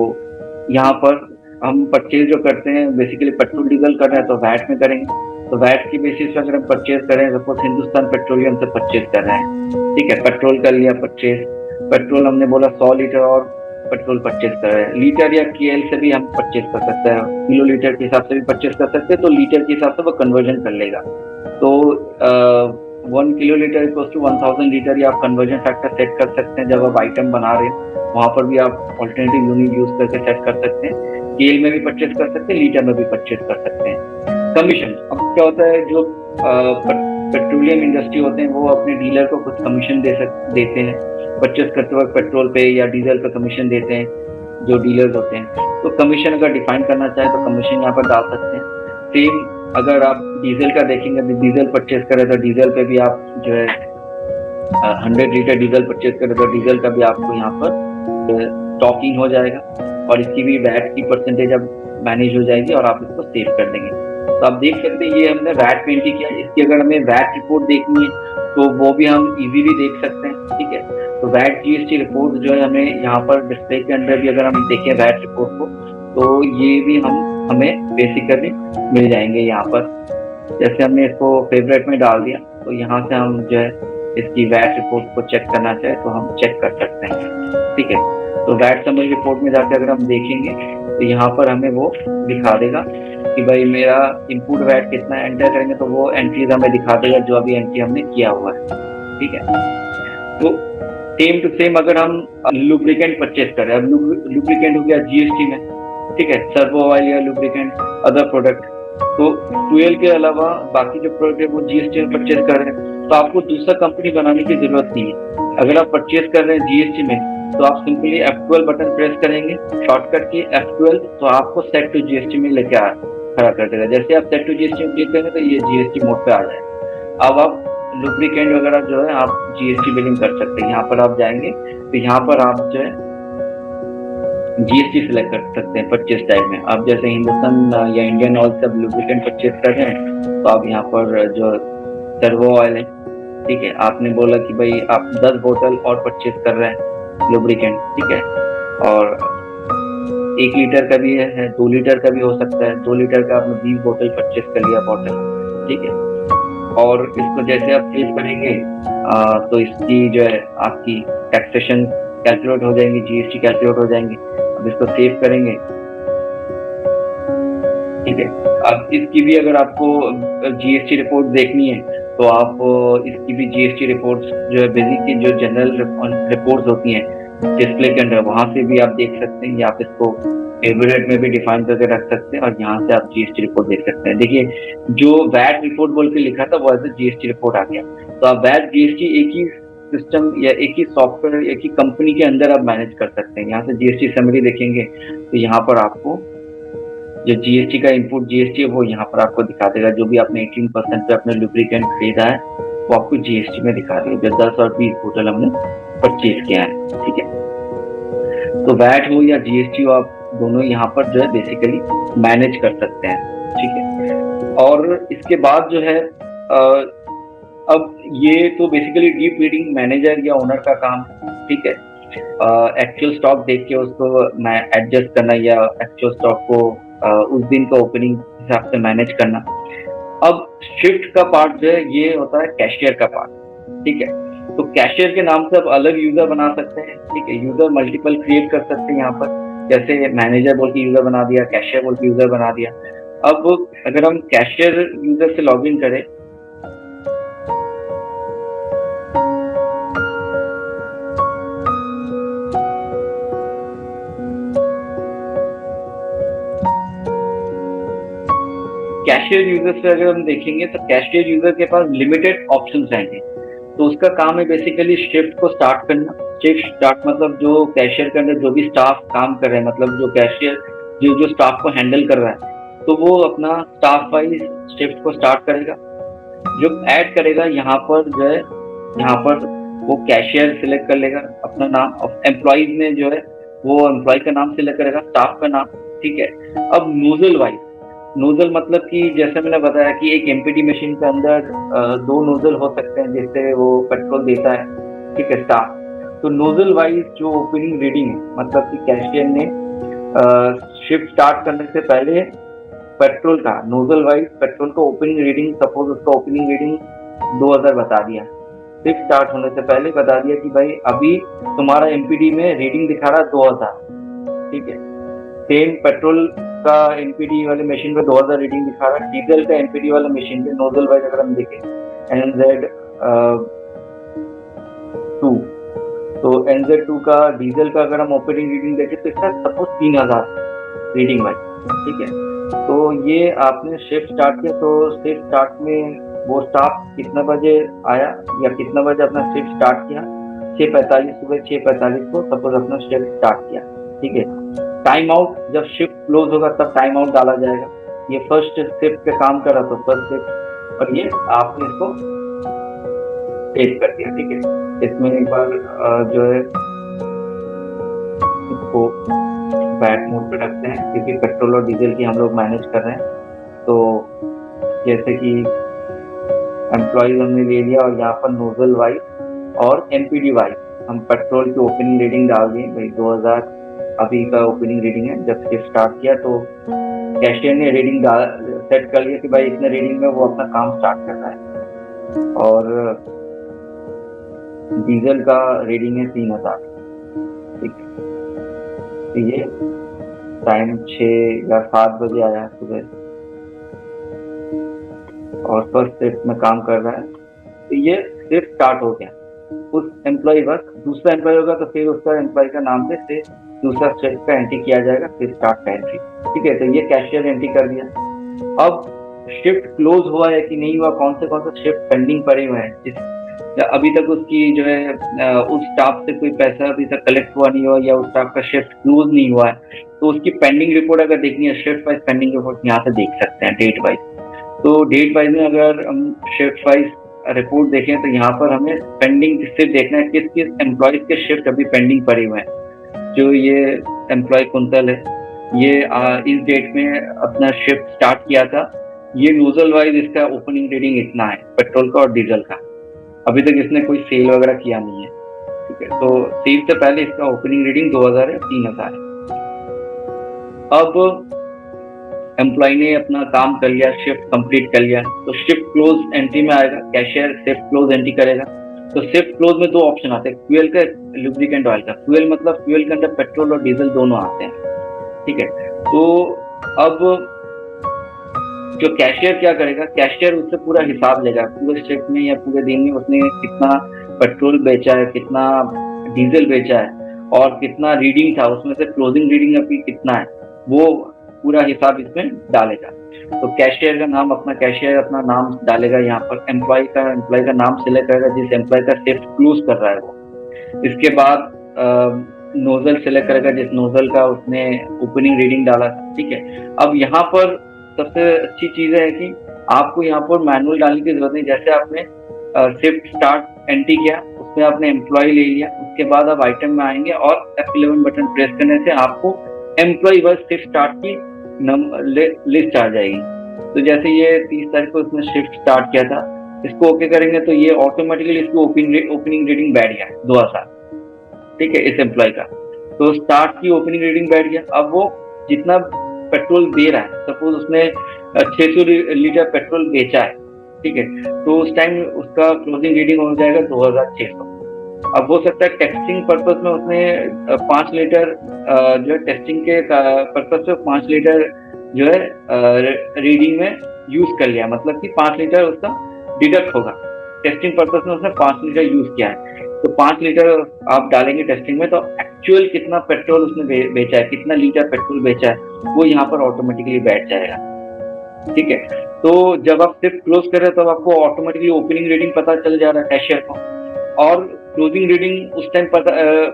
[SPEAKER 1] यहाँ पर हम परचेज जो करते हैं बेसिकली पेट्रोल डीजल कर रहे हैं तो वैट में करेंगे। तो वैट की बेसिस पे अगर हम परचेज करें, सपोज हिंदुस्तान पेट्रोलियम से परचेज कर रहे हैं, ठीक है, पेट्रोल कर लिया परचेज, पेट्रोल हमने बोला 100 लीटर और पेट्रोल परचेज कर रहे हैं, लीटर या केएल से भी हम परचेज कर सकते हैं, किलो लीटर के हिसाब से भी परचेज कर सकते हैं, तो लीटर के हिसाब से वो कन्वर्जन कर लेगा। तो 1 kilo litre equal to 1000 litre, या आप कन्वर्जन फैक्टर सेट कर सकते हैं जब आप आइटम बना रहे हैं, वहां पर भी आप ऑल्टरनेटिव यूनिट यूज करके सेट कर सकते हैं। केल में भी परचेज कर सकते हैं, लीटर में भी परचेज कर सकते हैं। कमीशन, अब क्या होता है, जो पेट्रोलियम इंडस्ट्री होते हैं वो अपने डीलर को कुछ कमीशन देते हैं परचेज करते वक्त, पेट्रोल पे या डीजल पे कमीशन देते हैं जो डीलर्स होते हैं। तो कमीशन अगर डिफाइन करना चाहे तो कमीशन यहाँ पर डाल सकते हैं। सेम अगर आप डीजल का देखेंगे, डीजल परचेज करें तो डीजल पे भी आप जो है 100 लीटर डीजल परचेज करें तो डीजल का भी आपको यहाँ पर स्टॉकिंग हो जाएगा, और इसकी भी वैट की परसेंटेज अब मैनेज हो जाएगी और आप इसको सेव कर देंगे। तो आप देख सकते हैं ये हमने वैट में एंट्री किया। इसकी अगर हमें वैट रिपोर्ट देखनी है तो वो भी हम इजीली देख सकते हैं, ठीक है। तो वैट जीएसटी रिपोर्ट जो है हमें यहाँ पर डिस्प्ले के अंदर भी अगर हम देखें वैट रिपोर्ट को, तो ये भी हमें बेसिकली मिल जाएंगे यहाँ पर। जैसे हमने इसको फेवरेट में डाल दिया तो यहाँ से हम जो है इसकी वैट रिपोर्ट को चेक करना चाहे तो हम चेक कर सकते हैं, ठीक है। तो वैट समरी रिपोर्ट में जाकर अगर हम देखेंगे तो यहाँ पर हमें वो दिखा देगा कि भाई मेरा इनपुट वैट कितना एंटर करेंगे तो वो एंट्रीज हमें दिखा देगा जो अभी एंट्री हमने किया हुआ है, ठीक है। तो सेम टू सेम अगर हम लुब्रिकेंट परचेज कर रहे हैं, अब लुब्रिकेंट हो गया जीएसटी में, ठीक है, सर्वो ऑयल या लुब्रिकेंट अदर प्रोडक्ट, तो फ्यूल के अलावा बाकी जो प्रोडक्ट है वो जीएसटी में परचेज कर रहे हैं तो आपको दूसरा कंपनी बनाने की जरूरत नहीं है। अगर आप परचेज कर रहे हैं जीएसटी में तो आप सिंपली F12 बटन प्रेस करेंगे, शॉर्टकट की F12, तो आपको सेट टू जीएसटी में लेके खड़ा कर देगा। जैसे आप सेट टू जीएसटी में क्लिक करेंगे तो ये जीएसटी मोड पे आ जाएगा। अब आप लुब्रिकेंट वगैरह जो है आप जीएसटी बिलिंग कर सकते हैं। यहाँ पर आप जाएंगे तो यहाँ पर आप जो है जीएसटी सिलेक्ट कर सकते हैं परचेज टाइप में। आप जैसे हिंदुस्तान या इंडियन ऑयल से लुब्रिकेंट परचेज कर रहे हैं तो आप यहाँ पर जो सर्वो ऑयल है, ठीक है, आपने बोला कि भाई आप 10 बोतल और परचेज कर रहे हैं लुब्रिकेंट, ठीक है, और 1 लीटर का भी है, 2 लीटर का भी हो सकता है। 2 लीटर का आपने 20 बोतल परचेज कर लिया बॉटल, ठीक है, और इसको जैसे आप सेव करेंगे तो इसकी जो है आपकी टैक्सेशन कैलकुलेट हो जाएंगी, जीएसटी कैलकुलेट हो जाएंगी। अब इसको सेव करेंगे, ठीक है। अब इसकी भी अगर आपको जीएसटी रिपोर्ट देखनी है तो आप इसकी भी जीएसटी रिपोर्ट्स जो है बेसिक की जो जनरल रिपोर्ट्स होती हैं डिस्प्ले के अंदर, वहां से भी आप देख सकते हैं, या आप इसको फेवरेट में भी डिफाइन करके रख सकते हैं और यहाँ से आप जीएसटी रिपोर्ट देख सकते हैं। देखिए जो वैट रिपोर्ट बोल के लिखा था वो ऐसे जीएसटी रिपोर्ट आ गया। तो आप वैट जीएसटी एक ही सिस्टम या एक ही सॉफ्टवेयर एक ही कंपनी के अंदर आप मैनेज कर सकते हैं। यहाँ से जीएसटी समरी देखेंगे तो यहाँ पर आपको जो जीएसटी का इनपुट जीएसटी है वो यहाँ पर आपको दिखा देगा। जो भी आपने 18% पे अपने लुब्रिकेंट खरीदा है वो आपको जीएसटी में दिखा देगा, जो 10 और 20 बोतल हमने परचेज किया है, ठीक है। तो वैट हो या जीएसटी हो, आप दोनों यहाँ पर जो है बेसिकली मैनेज कर सकते हैं, ठीक है। और इसके बाद जो है अब ये तो बेसिकली डीप रीडिंग मैनेजर या ओनर का काम, ठीक है। एक्चुअल स्टॉक देख के उसको एडजस्ट करना या एक्चुअल स्टॉक को उस दिन का ओपनिंग हिसाब से मैनेज करना। अब शिफ्ट का पार्ट जो है ये होता है कैशियर का पार्ट, ठीक है। तो कैशियर के नाम से आप अलग यूजर बना सकते हैं, ठीक है। यूजर मल्टीपल क्रिएट कर सकते हैं यहाँ पर, जैसे मैनेजर बोल के यूजर बना दिया, कैशियर बोल के यूजर बना दिया। अब अगर हम कैशियर यूजर से लॉग इन करें कैशियर यूजर से अगर हम देखेंगे तो कैशियर यूजर के पास लिमिटेड ऑप्शंस रहेंगे। तो उसका काम है बेसिकली शिफ्ट को स्टार्ट करना। शिफ्ट स्टार्ट मतलब जो कैशियर के अंदर जो भी स्टाफ काम कर रहे हैं, मतलब जो कैशियर जो स्टाफ को हैंडल कर रहा है तो वो अपना स्टाफ वाइज शिफ्ट को स्टार्ट करेगा। जो ऐड करेगा यहाँ पर जो है यहाँ पर वो कैशियर सिलेक्ट कर लेगा अपना नाम, एम्प्लॉइज में जो है वो एम्प्लॉय का नाम सिलेक्ट करेगा, स्टाफ का नाम, ठीक है। अब नोजल वाइज, नोजल मतलब कि जैसे मैंने बताया कि एक एमपीडी मशीन के अंदर दो नोजल हो सकते हैं जिससे वो पेट्रोल देता है, ठीक है, स्टाफ। तो नोजल वाइज जो ओपनिंग रीडिंग है, मतलब कि कैशियर ने शिफ्ट स्टार्ट करने से पहले पेट्रोल का नोजल वाइज पेट्रोल का ओपनिंग रीडिंग, सपोज उसका ओपनिंग रीडिंग 2000 बता दिया, शिफ्ट स्टार्ट होने से पहले बता दिया कि भाई अभी तुम्हारा एमपीडी में रीडिंग दिखा रहा है 2000, ठीक है। सेम पेट्रोल का एमपीडी वाले मशीन पे 2000 रीडिंग दिखा रहा है, डीजल का एमपीडी वाला मशीन पे नोजल वाइज अगर हम देखें NZ 2, तो NZ2 का डीजल का अगर हम ओपनिंग रीडिंग देखें तो इसका सपोज 3000 रीडिंग वाइज, ठीक है। तो ये आपने शिफ्ट स्टार्ट किया, तो शिफ्ट स्टार्ट में वो स्टाफ कितना बजे आया या कितना बजे अपना शिफ्ट स्टार्ट किया, 6:45 सुबह 6:45 को सपोज अपना शिफ्ट स्टार्ट किया, ठीक है। टाइम आउट जब शिफ्ट क्लोज होगा तब टाइम आउट डाला जाएगा। ये फर्स्ट शिफ्ट पे काम कर रहा था, फर्स्ट शिफ्ट, और ये आपने इसको सेव कर दिया, ठीक है। इसमें एक बार जो है इसको बैक मोड पे रखते हैं क्योंकि पेट्रोल और डीजल की हम लोग मैनेज कर रहे हैं। तो जैसे कि एम्प्लॉयज हमने ले लिया और यहाँ पर नोजल वाइज और एमपीडी वाइज हम पेट्रोल की ओपनिंग रीडिंग डाल दिए, भाई 2000 अभी का ओपनिंग रीडिंग है। जब शिफ्ट स्टार्ट किया तो कैशियर ने रीडिंग सेट कर लिया कि भाई इतने रीडिंग में वो अपना काम स्टार्ट कर रहा है, और डीजल का रीडिंग है 3000, ठीक है। तो ये टाइम 6 या 7 बजे आया सुबह और फर्स्ट शिफ्ट में काम कर रहा है, तो ये शिफ्ट स्टार्ट हो गया। उस एम्प्लॉय वर्क दूसरा एम्प्लॉय होगा तो फिर उसका एम्प्लॉय का नाम से दूसरा शिफ्ट का एंट्री किया जाएगा, फिर स्टार्ट का एंट्री, ठीक है। तो ये कैशियर एंट्री कर दिया। अब शिफ्ट क्लोज हुआ है कि नहीं हुआ, कौन से शिफ्ट पेंडिंग पड़े हुए हैं, अभी तक उसकी जो है उस स्टाफ से कोई पैसा अभी तक कलेक्ट हुआ नहीं हुआ या उस स्टाफ का शिफ्ट क्लोज नहीं हुआ है, तो उसकी पेंडिंग रिपोर्ट अगर देखनी है, शिफ्ट वाइज पेंडिंग रिपोर्ट यहाँ से देख सकते हैं डेट वाइज। तो डेट वाइज में अगर हम शिफ्ट वाइज रिपोर्ट देखें तो यहाँ पर हमें पेंडिंग सिर्फ देखना है किस किस एम्प्लॉयज के शिफ्ट अभी पेंडिंग पड़े हुए हैं। जो ये एम्प्लॉय कुंतल है, ये इस डेट में अपना शिफ्ट स्टार्ट किया था। ये नोजल वाइज इसका ओपनिंग रीडिंग इतना है पेट्रोल का और डीजल का, अभी तक इसने कोई सेल वगैरह किया नहीं है, ठीक है। तो सेल से पहले इसका ओपनिंग रीडिंग 2000 है, 3000 है। अब एम्प्लॉय ने अपना काम कर लिया, शिफ्ट कंप्लीट कर लिया, तो शिफ्ट क्लोज एंट्री में आएगा, कैशियर शिफ्ट क्लोज एंट्री करेगा। तो शिफ्ट क्लोज में दो ऑप्शन आते हैं, फ्यूल का, लुब्रिकेंट ऑयल का। फ्यूल मतलब फ्यूल के अंदर पेट्रोल और डीजल दोनों आते हैं, ठीक है। तो अब जो कैशियर क्या करेगा, कैशियर उससे पूरा हिसाब लेगा, पूरे शिफ्ट में या पूरे दिन में उसने कितना पेट्रोल बेचा है, कितना डीजल बेचा है और कितना रीडिंग था, उसमें से क्लोजिंग रीडिंग अभी कितना है, वो पूरा हिसाब इसमें डालेगा। तो कैशियर का नाम, कैशियर अपना नाम डालेगा यहाँ पर, एम्प्लॉय का नाम सिलेक्ट करेगा जिस एम्प्लॉय का शिफ्ट क्लोज कर रहा है वो। इसके बाद नोजल सिलेक्ट करेगा जिस नोजल का उसने ओपनिंग रीडिंग डाला था, ठीक है। अब यहाँ पर सबसे अच्छी चीज है कि आपको यहाँ पर मैनुअल डालने की जरूरत नहीं। जैसे आपने शिफ्ट स्टार्ट एंट्री किया, उसमें आपने एम्प्लॉय ले लिया, उसके बाद आप आइटम में आएंगे और F11 बटन प्रेस करने से आपको एम्प्लॉय वर्क शिफ्ट स्टार्ट की लिस्ट आ जाएगी। तो जैसे ये 30 तारीख को इसने शिफ्ट स्टार्ट किया था, इसको ओके करेंगे तो ये ऑटोमेटिकली इसको ओपनिंग रीडिंग बैठ गया 2000, ठीक है, इस एम्प्लॉय का। तो स्टार्ट की ओपनिंग रीडिंग बैठ गया। अब वो जितना पेट्रोल दे रहा है, सपोज उसने 600 लीटर पेट्रोल बेचा है, ठीक है, तो उस टाइम उसका क्लोजिंग रीडिंग हो जाएगा 2600। अब हो सकता है टेस्टिंग पर्पस में उसने 5 लीटर जो है टेस्टिंग के पर्पस से 5 लीटर जो है रीडिंग में यूज कर लिया, मतलब कि 5 लीटर उसका डिडक्ट होगा। टेस्टिंग पर्पस में उसने 5 लीटर यूज किया है, तो 5 लीटर आप डालेंगे टेस्टिंग में, तो एक्चुअल कितना पेट्रोल उसने बेचा है, कितना लीटर पेट्रोल बेचा है, वो यहाँ पर ऑटोमेटिकली बैठ जाएगा, ठीक है। तो जब आप शिफ्ट क्लोज कर रहे हो तब आपको ऑटोमेटिकली ओपनिंग रीडिंग पता चल जा रहा है कैशियर को, और क्लोजिंग रीडिंग उस टाइम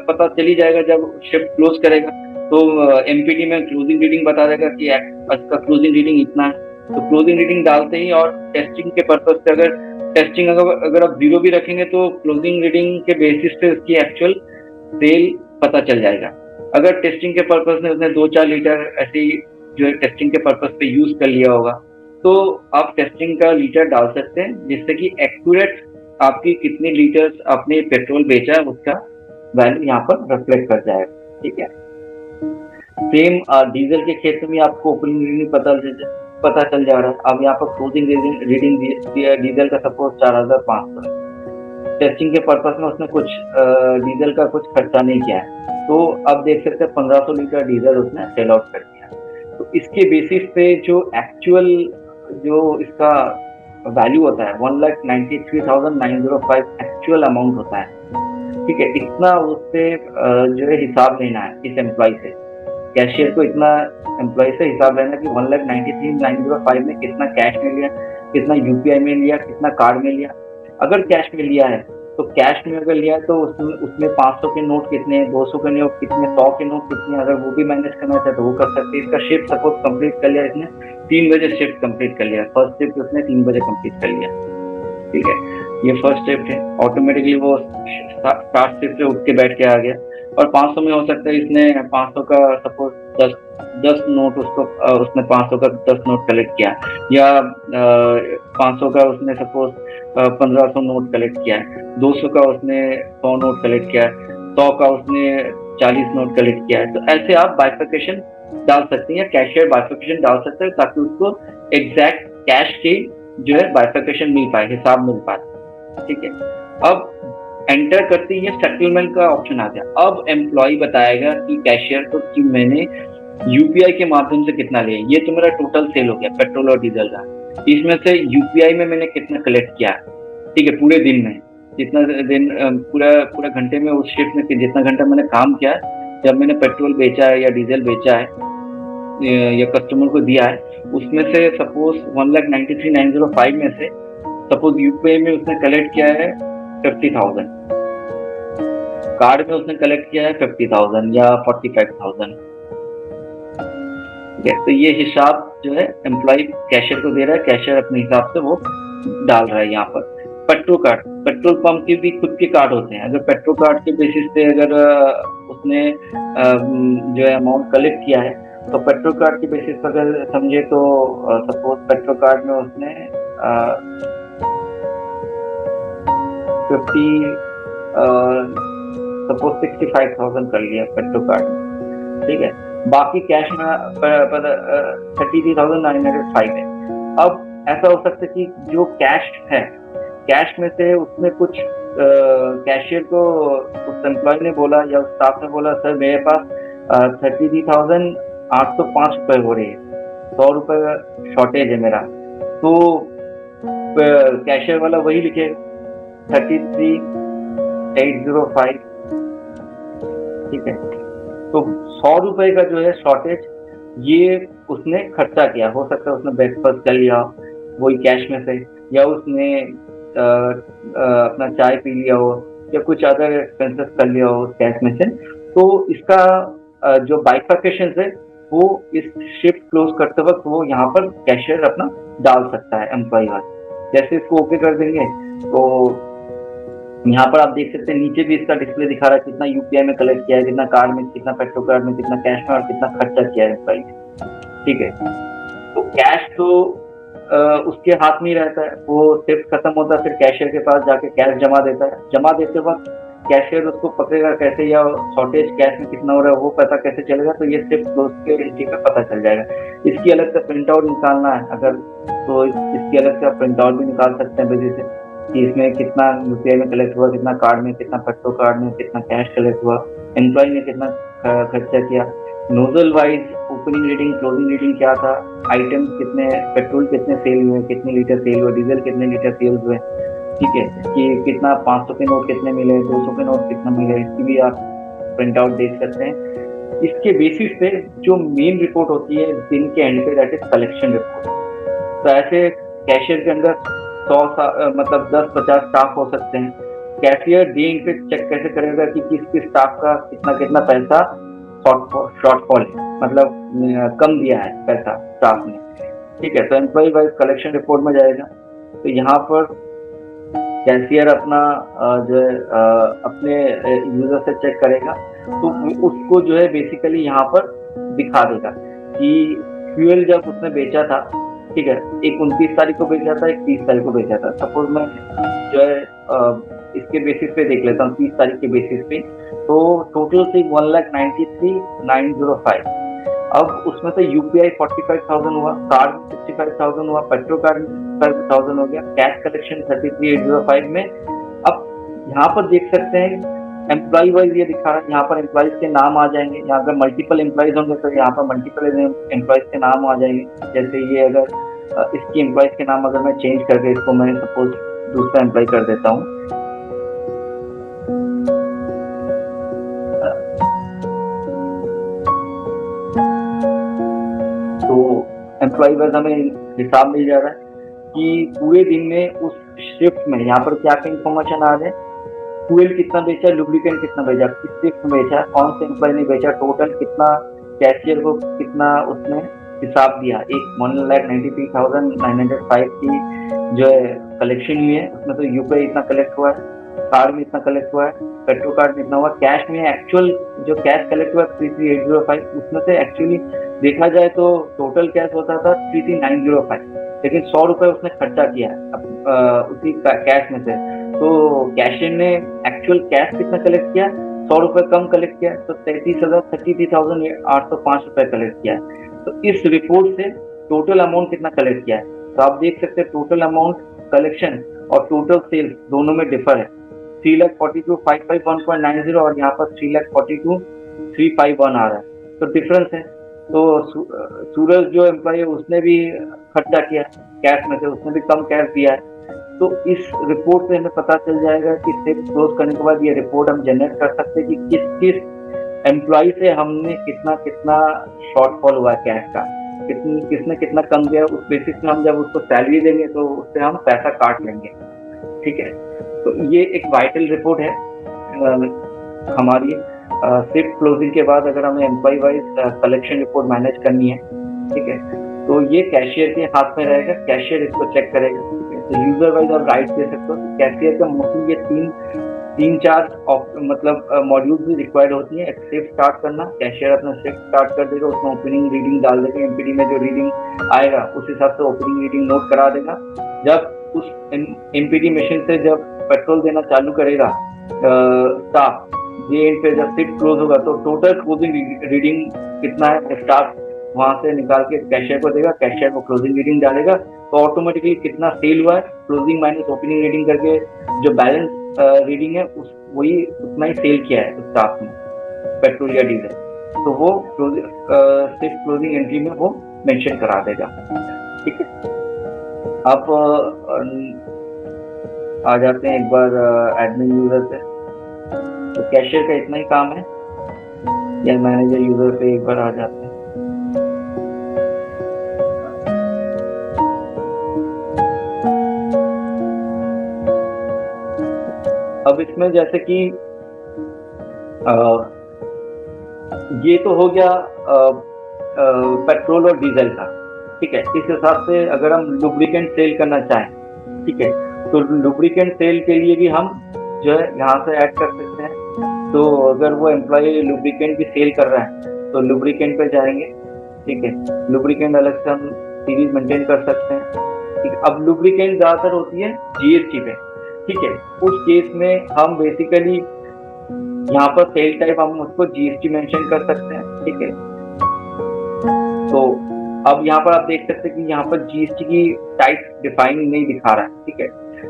[SPEAKER 1] पता चली जाएगा जब शिफ्ट क्लोज करेगा। तो एमपीडी में क्लोजिंग रीडिंग बता देगा कि इसका क्लोजिंग रीडिंग इतना है। तो क्लोजिंग रीडिंग डालते ही, और टेस्टिंग के पर्पज से अगर आप 0 भी रखेंगे तो क्लोजिंग रीडिंग के बेसिस पे उसकी एक्चुअल सेल पता चल जाएगा। अगर टेस्टिंग के पर्पस में उसने 2-4 लीटर ऐसी जो है टेस्टिंग के पर्पस पे यूज कर लिया होगा, तो आप टेस्टिंग का लीटर डाल सकते हैं, जिससे कि एक्यूरेट आपकी कितनी लीटर्स आपने पेट्रोल बेचा है उसका वैल्यू यहाँ पर रिफ्लेक्ट कर जाएगा। ठीक है, सेम डीजल के क्षेत्र में आपको ओपनिंग रीडिंग पता चल जा रहा है। अब यहाँ पर क्लोजिंग रीडिंग डीजल का सपोज 4500 है, टेस्टिंग के पर्पस में उसने कुछ डीजल का कुछ खर्चा नहीं किया है, तो अब देख सकते हैं 1500 लीटर डीजल उसने सेल आउट कर दिया। तो इसके बेसिस पे जो एक्चुअल जो इसका वैल्यू होता है 1,93,905 एक्चुअल अमाउंट होता है। ठीक है, इतना उससे जो है हिसाब लेना है इस एम्प्लॉय से, कैशियर को इतना एम्प्लॉय से हिसाब लेना कि 1,93,905 में कितना कैश में लिया, कितना यूपीआई में लिया, कितना कार्ड में लिया। अगर कैश में लिया है तो कैश में अगर लिया तो उसमें 500 के नोट कितने, 200 के नोट कितने, 100 के नोट कितने, अगर वो भी मैनेज करना चाहे तो वो कर सकते हैं। इसका शिफ्ट सपोज कंप्लीट कर लिया इसने 3 बजे शिफ्ट कंप्लीट कर लिया, फर्स्ट शिफ्ट उसने 3 बजे कंप्लीट कर लिया। ठीक है, ये फर्स्ट शिफ्ट है, ऑटोमेटिकली वो स्टार्ट शिफ्ट से उठ के बैठ के आ गया। और 500 में हो सकता है इसने 500 का सपोज 10 नोट उसने 500 का 10 नोट कलेक्ट किया, या 500 का उसने सपोज 1500 नोट कलेक्ट किया है, 200 का उसने 100 नोट कलेक्ट किया है, 100 का उसने 40 नोट कलेक्ट किया है। तो ऐसे आप बाइफर्केशन डाल सकते हैं या कैशियर बाइफर्केशन डाल सकते हैं, ताकि उसको एग्जैक्ट कैश की जो है बाइफर्केशन मिल पाए, हिसाब मिल पाए। ठीक है, अब एंटर करते ही सेटलमेंट का ऑप्शन आ गया। अब एम्प्लॉय बताएगा कि कैशियर को कि मैंने यूपीआई के माध्यम से कितना लिया, ये तो मेरा टोटल सेल हो गया पेट्रोल और डीजल का, इसमें से यूपीआई में मैंने कितना कलेक्ट किया। ठीक है, पूरे दिन में जितना दिन पूरा घंटे में उस शिफ्ट में जितना घंटा मैंने काम किया, जब मैंने पेट्रोल बेचा है या डीजल बेचा है या कस्टमर को दिया है, उसमें से सपोज 1,93,905 में से सपोज यूपीआई में उसने कलेक्ट किया है 50,000, कार्ड में उसने कलेक्ट किया है 50,000 या 45,000। ठीक है, तो ये हिसाब जो है एम्प्लॉय कैशियर को दे रहा है, कैशियर अपने हिसाब से वो डाल रहा है। यहाँ पर पेट्रोल कार्ड, पेट्रोल पंप के भी खुद के कार्ड होते हैं। अगर पेट्रोल कार्ड के बेसिस पे अगर उसने जो है अमाउंट कलेक्ट किया है, तो पेट्रोल कार्ड के बेसिस पर अगर समझे तो सपोज पेट्रोल कार्ड में उसने 65,000 कर लिया पेट्रोल कार्ड में। ठीक है, बाकी कैश में 33,905 है। अब ऐसा हो सकता है कि जो कैश है, कैश में से उसमें कुछ कैशियर को उस एम्प्लॉय ने बोला या उस स्टाफ ने बोला, सर मेरे पास 33,805 रुपए हो रही है, 100 रुपए शॉर्टेज है मेरा। तो कैशियर वाला वही लिखे 33,805। ठीक है, तो 100 रुपए का जो है शॉर्टेज ये उसने खर्चा किया। हो सकता है उसने ब्रेकफास्ट कर लिया वही कैश में से, या उसने अपना चाय पी लिया हो, या कुछ अदर एक्सपेंसेस कर लिया हो कैश में से। तो इसका जो बाइफर्केशन है वो इस शिफ्ट क्लोज करते वक्त वो यहाँ पर कैशियर अपना डाल सकता है एम्प्लॉय वाला। जैसे इसको ओके कर देंगे तो यहाँ पर आप देख सकते हैं नीचे भी इसका डिस्प्ले दिखा रहा है कितना यूपीआई में कलेक्ट किया है, कितना कार्ड में, कितना पेट्रोल कार्ड में, कितना कैश में और कितना खर्चा किया है एम्प्लॉय ने। ठीक है, तो कैश तो उसके हाथ में ही रहता है, वो शिफ्ट खत्म होता है फिर कैशियर के पास जाके कैश जमा देता है। जमा देते वक्त कैशियर उसको पकड़ेगा कैसे, या शॉर्टेज कैश में कितना हो रहा है वो पता कैसे चलेगा, तो ये शिफ्ट क्लोज के एंट्री पे पता चल जाएगा। इसकी अलग से प्रिंट आउट निकालना है अगर, तो इसकी अलग से प्रिंट आउट भी निकाल सकते हैं बिजली से कि इसमें कितना यूपीआई में कलेक्ट हुआ, कितना कार्ड में, कितना पेट्रोल कार्ड में, कितना कैश कलेक्ट हुआ, एम्प्लॉय ने कितना खर्चा किया, nozzle wise opening reading closing reading क्या था, आइटम कितने, पेट्रोल कितने सेल हुए, कितने लीटर सेल हुए, डीजल कितने लीटर सेल हुए। ठीक है, कि कितना 500 के नोट कितने मिले, 200 के नोट कितना मिले, इसकी भी आप प्रिंट आउट देख सकते हैं। इसके बेसिस पे जो मेन रिपोर्ट होती है दिन के एंड पे, दैट इज कलेक्शन रिपोर्ट। तो ऐसे कैशियर के अंदर 100 मतलब 10-50 स्टाफ हो सकते हैं। कैशियर डे इन पे चेक कैसे करेगा कि किस किस स्टाफ का कितना कितना पैसा शॉर्टफॉल है, मतलब कम दिया है पैसा स्टाफ ने। ठीक है, तो एम्प्लॉय वाइज कलेक्शन रिपोर्ट में जाएगा। तो यहाँ पर कैशियर अपना जो है अपने यूजर से चेक करेगा तो उसको जो है बेसिकली यहाँ पर दिखा देगा कि फ्यूल जब उसने बेचा था, ठीक है, एक 29 तारीख को बेचा था, एक 30 तारीख को बेचा था। सपोज मैं जो है इसके बेसिस पे देख लेता हूँ, 30 तारीख के बेसिस पे, तो टोटल थी 1,93,905। अब उसमें से यूपीआई 45,000 हुआ, कार्ड 65,000 हुआ, पेट्रो कार्ड 5,000 हो गया, कैश कलेक्शन 33,805 में। अब यहाँ पर देख सकते हैं एम्प्लॉय वाइज ये दिखा रहा है, यहाँ पर एम्प्लॉयज के नाम आ जाएंगे। यहाँ अगर मल्टीपल एम्प्लॉयज होंगे तो यहाँ पर मल्टीपल एम्प्लॉयज के नाम आ जाएंगे। जैसे ये अगर इसकी एम्प्लॉयज के नाम अगर मैं चेंज करके इसको मैं सपोज दूसरा एम्प्लॉय कर देता हूँ, तो एम्प्लॉय वाइज हमें हिसाब मिल जा रहा है कि पूरे दिन में उस शिफ्ट में यहाँ पर क्या क्या इन्फॉर्मेशन आ रहा है, फ्यूल कितना बेचा, लुब्रिकेंट कितना बेचा, किस शिफ्ट में बेचा, कौन से एम्प्लॉय ने बेचा, टोटल कितना, कैशियर को कितना उसने हिसाब दिया। एक 1,93,905 की जो है कलेक्शन हुई है, उसमें तो यूपीआई इतना कलेक्ट हुआ है, कार्ड में इतना कलेक्ट हुआ है, पेट्रो कार्ड में इतना हुआ, कैश में एक्चुअल जो कैश कलेक्ट हुआ 33,805, उसमें से एक्चुअली देखा जाए तो टोटल कैश होता था 33,905, लेकिन 100 रुपए उसने खर्चा किया है उसी कैश में से। तो कैशियर ने एक्चुअल कैश कितना कलेक्ट किया, 100 रुपए कम कलेक्ट किया, तो 33,805 रुपए कलेक्ट किया। तो इस रिपोर्ट से टोटल अमाउंट कितना कलेक्ट किया है, तो आप देख सकते हैं टोटल अमाउंट कलेक्शन और टोटल सेल्स दोनों में डिफर है। 3,42,551.90 और यहाँ पर 3,42,351 आ रहा है, तो डिफरेंस है। तो सूरज जो एम्प्लॉय है उसने भी खर्चा किया कैश में से, उसने भी कम कैश दिया है। तो इस रिपोर्ट से हमें पता चल जाएगा कि सेल्स क्लोज करने के बाद ये रिपोर्ट हम जनरेट कर सकते हैं कि किस किस एम्प्लॉय से हमने कितना कितना शॉर्टफॉल हुआ है कैश का, किसने कितना कम दिया। उस बेसिस में हम जब उसको सैलरी देंगे तो उससे हम पैसा काट लेंगे, ठीक है। तो ये एक वाइटल रिपोर्ट है हमारी शिफ्ट क्लोजिंग के बाद अगर हमें employ wise collection report manage करनी है, ठीक है, तो ये कैशियर के हाथ में रहेगा, कैशियर इसको चेक करेगा। तो यूजर वाइज आप राइट दे सकते हो। तो कैशियर का मोस्टली ये तीन चार मतलब मॉड्यूल्स भी रिक्वायर्ड होती है। एक शिफ्ट स्टार्ट करना, कैशियर अपना शिफ्ट स्टार्ट कर देगा, उसमें ओपनिंग रीडिंग डाल देगा, एमपीडी में जो रीडिंग आएगा उस हिसाब से ओपनिंग रीडिंग नोट करा देगा। जब उस एमपीडी मशीन से जब पेट्रोल देना चालू करेगा स्टाफ, ये एंड पे जब शिफ्ट क्लोज होगा तो टोटल क्लोजिंग रीडिंग कितना है स्टाफ वहां से निकाल के कैशियर को देगा, कैशियर को क्लोजिंग रीडिंग डालेगा, तो ऑटोमेटिकली कितना सेल हुआ है क्लोजिंग माइनस ओपनिंग रीडिंग करके जो बैलेंस रीडिंग है उस वही उतना ही सेल किया है स्टाफ ने पेट्रोल या डीजल, तो वो सिर्फ क्लोजिंग एंट्री में वो मेंशन करा देगा। ठीक है, आप आ जाते हैं एक बार एडमिन यूजर पे। तो कैशियर का इतना ही काम है, या मैनेजर यूजर पे एक बार आ जाते हैं। अब इसमें जैसे कि ये तो हो गया पेट्रोल और डीजल का, ठीक है। इस हिसाब से अगर हम लुब्रिकेंट सेल करना चाहें, ठीक है, तो लुब्रिकेंट सेल के लिए भी हम जो है यहाँ से ऐड कर सकते हैं। तो अगर वो एम्प्लॉय लुब्रिकेंट भी सेल कर रहा है तो लुब्रिकेंट पे जाएंगे, ठीक है। लुब्रिकेंट अलग से हम सीरीज मेंटेन कर सकते हैं, ठीक। अब लुब्रिकेंट ज्यादातर होती है जीएसटी पे, ठीक है। उस केस में हम बेसिकली यहाँ पर सेल टाइप हम उसको जीएसटी मेंशन कर सकते हैं, ठीक है। तो अब यहाँ पर आप देख सकते हैं कि यहाँ पर जीएसटी की टाइप डिफाइन नहीं दिखा रहा है, ठीक है।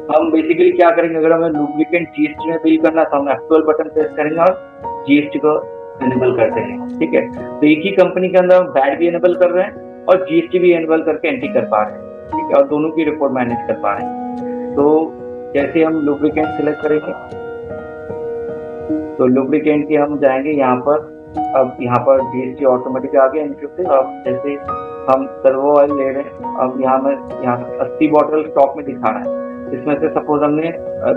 [SPEAKER 1] हम बेसिकली क्या करेंगे, अगर हमें लुब्रिकेंट जीएसटी में बिल करना तो हम एक्चुअल बटन प्रेस करेंगे और जीएसटी को एनेबल कर देंगे, ठीक है। तो एक ही कंपनी के अंदर हम वैट भी एनेबल कर रहे हैं और जीएसटी भी एनेबल करके एंट्री कर पा रहे हैं, ठीक है, और दोनों की रिपोर्ट मैनेज कर पा रहे हैं। तो जैसे हम लुब्रिकेंट सिलेक्ट करेंगे तो लुब्रिकेंट के हम जाएंगे यहाँ पर। अब यहाँ पर जीएसटी ऑटोमेटिक आ गया इनके पे। अब जैसे हम सर्वो ऑयल ले रहे हैं, अब यहाँ 80 बॉटल स्टॉक में दिखा रहा है, इसमें से सपोज हमने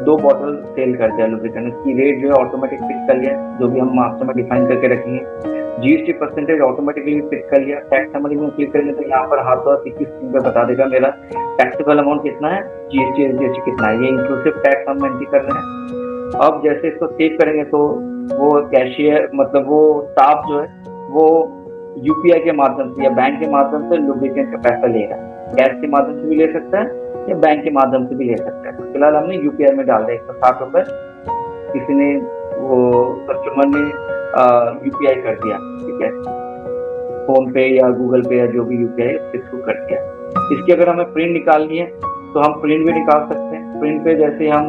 [SPEAKER 1] 2 बॉटल सेल कर दिया लुब्रिकेंट, इसकी रेट जो है ऑटोमेटिक फिक्स कर लिया, जो भी हम मास्टर में डिफाइन करके रखेंगे। जीएसटी परसेंटेज ऑटोमेटिकली फिक्स कर लिया। टैक्स समरी में क्लिक करेंगे तो यहाँ पर हाथों हाथ की स्क्रीन पे बता देगा मेरा टैक्सेबल अमाउंट कितना है, जीएसटी एसजीएसटी कितना है, ये इंक्लूसिव टैक्स हम एंट्री कर रहे हैं। अब जैसे इसको सेव करेंगे तो वो कैशियर मतलब वो स्टाफ जो है वो यूपीआई के माध्यम से या बैंक के माध्यम से लुब्रिकेंट का पैसा ले रहा है। कैश के माध्यम से भी ले सकता है या बैंक के माध्यम से भी ले सकता है। तो फिलहाल हमने यूपीआई में डाल दिया 160 रुपए, किसी ने वो कस्टमर ने यूपीआई कर दिया, ठीक है, फोन पे या गूगल पे या जो भी यूपीआई उसके थ्रू कर दिया। इसकी अगर हमें प्रिंट निकालनी है तो हम प्रिंट भी निकाल सकते हैं। प्रिंट पे जैसे हम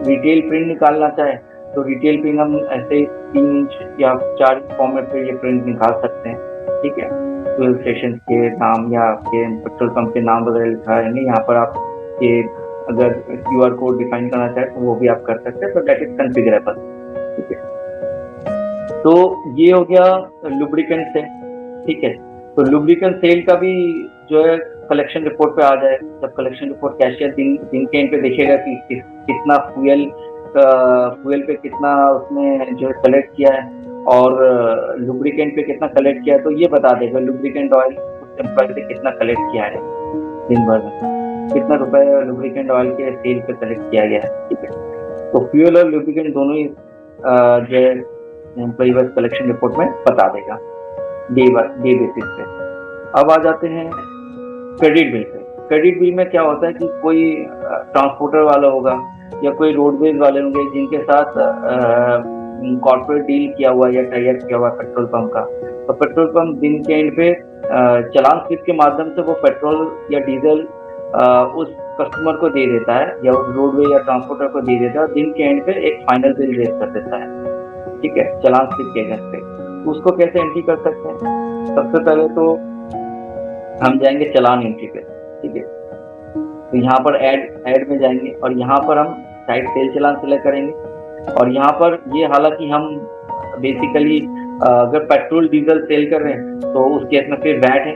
[SPEAKER 1] रिटेल प्रिंट निकालना चाहें तो रिटेल प्रिंट हम ऐसे 3 इंच या 4 इंच फॉर्मेट पे ये प्रिंट निकाल सकते हैं, ठीक है। फ्यूल स्टेशन के नाम या आपके पेट्रोल पंप के नाम वगैरह लिखा रहेंगे, यहाँ पर आप ये अगर क्यूआर कोड डिफाइन करना चाहें तो वो भी आप कर सकते हैं, तो दैट इज कॉन्फ़िगरेबल, ठीक है। तो ये हो गया लुब्रिकेंट से, ठीक है। तो लुब्रिकेंट सेल का भी जो है कलेक्शन रिपोर्ट पे आ जाए। जब कलेक्शन रिपोर्ट कैशियर दिन के एंड पे देखेगा कि कितना फ्यूल पे कितना उसने जो है कलेक्ट किया है और लुब्रिकेंट पे कितना कलेक्ट किया है, तो ये बता देगा लुब्रिकेंट ऑयल उस एम्प्लॉय से कितना कलेक्ट किया है दिन भर में, कितना रुपए लुब्रिकेंट ऑयल के सेल पे कलेक्ट किया गया है, ठीक है। तो फ्यूल और लुब्रिकेंट दोनों ही जो है एम्प्लॉय वाइज कलेक्शन रिपोर्ट में बता देगा डे बेसिस पे। अब आ जाते हैं credit bill pay. Credit bill में क्या होता है कि कोई ट्रांसपोर्टर वाला होगा या कोई रोडवेज वाले होंगे जिनके साथ कॉर्पोरेट डील किया हुआ या टाई अप किया हुआ पेट्रोल पंप का, तो पेट्रोल पंप दिन के एंड पे चालान स्लिप के माध्यम से वो पेट्रोल या डीजल उस कस्टमर को दे देता है या उस रोडवे या ट्रांसपोर्टर को दे देता है। दिन के एंड पे एक फाइनल बिल रेज कर देता है, ठीक है, चालान स्लिप के अगेंस्ट पे। उसको कैसे एंट्री कर सकते हैं? सबसे पहले तो हम जाएंगे चालान एंट्री पे, ठीक है। तो यहाँ पर ऐड में जाएंगे और यहाँ पर हम साइड सेल चालान सेलेक्ट करेंगे और यहाँ पर ये हालांकि हम बेसिकली अगर पेट्रोल डीजल सेल कर रहे हैं तो उस केस में फिर वैट है,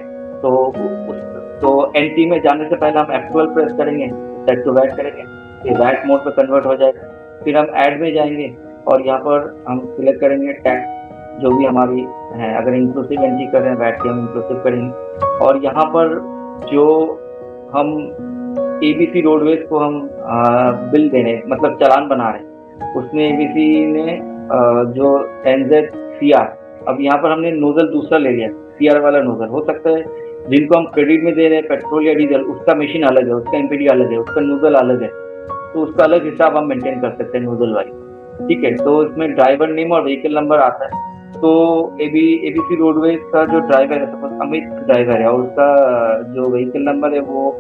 [SPEAKER 1] तो एंट्री में जाने से पहले हम F12 प्रेस करेंगे, सेट टू वैट करेंगे, फिर वैट मोड पे कन्वर्ट हो जाएगा। फिर हम ऐड में जाएंगे और यहाँ पर हम सिलेक्ट करेंगे टैक्स जो भी हमारी है, अगर इंक्लूसिव एंट्री कर रहे हैं वैट की हम इंक्लूसिव करेंगे। और यहाँ पर जो हम एबीसी रोडवेज को हम बिल दे रहे मतलब चालान बना रहे हैं, उसमें एबीसी ने जो NZCR, अब यहाँ पर हमने नोजल दूसरा ले लिया, CR वाला नोजल। हो सकता है जिनको हम क्रेडिट में दे रहे हैं पेट्रोल या डीजल, उसका मशीन अलग है, उसका एमपीडी अलग है, उसका नोजल अलग है, तो उसका अलग हिसाब हम मेंटेन कर सकते हैं नोजल वाइज, ठीक है। तो इसमें ड्राइवर नेम और व्हीकल नंबर आता है। तो एबीसी रोडवेज का जो ड्राइवर है, सपोज अमित ड्राइवर है और उसका जो व्हीकल नंबर है वो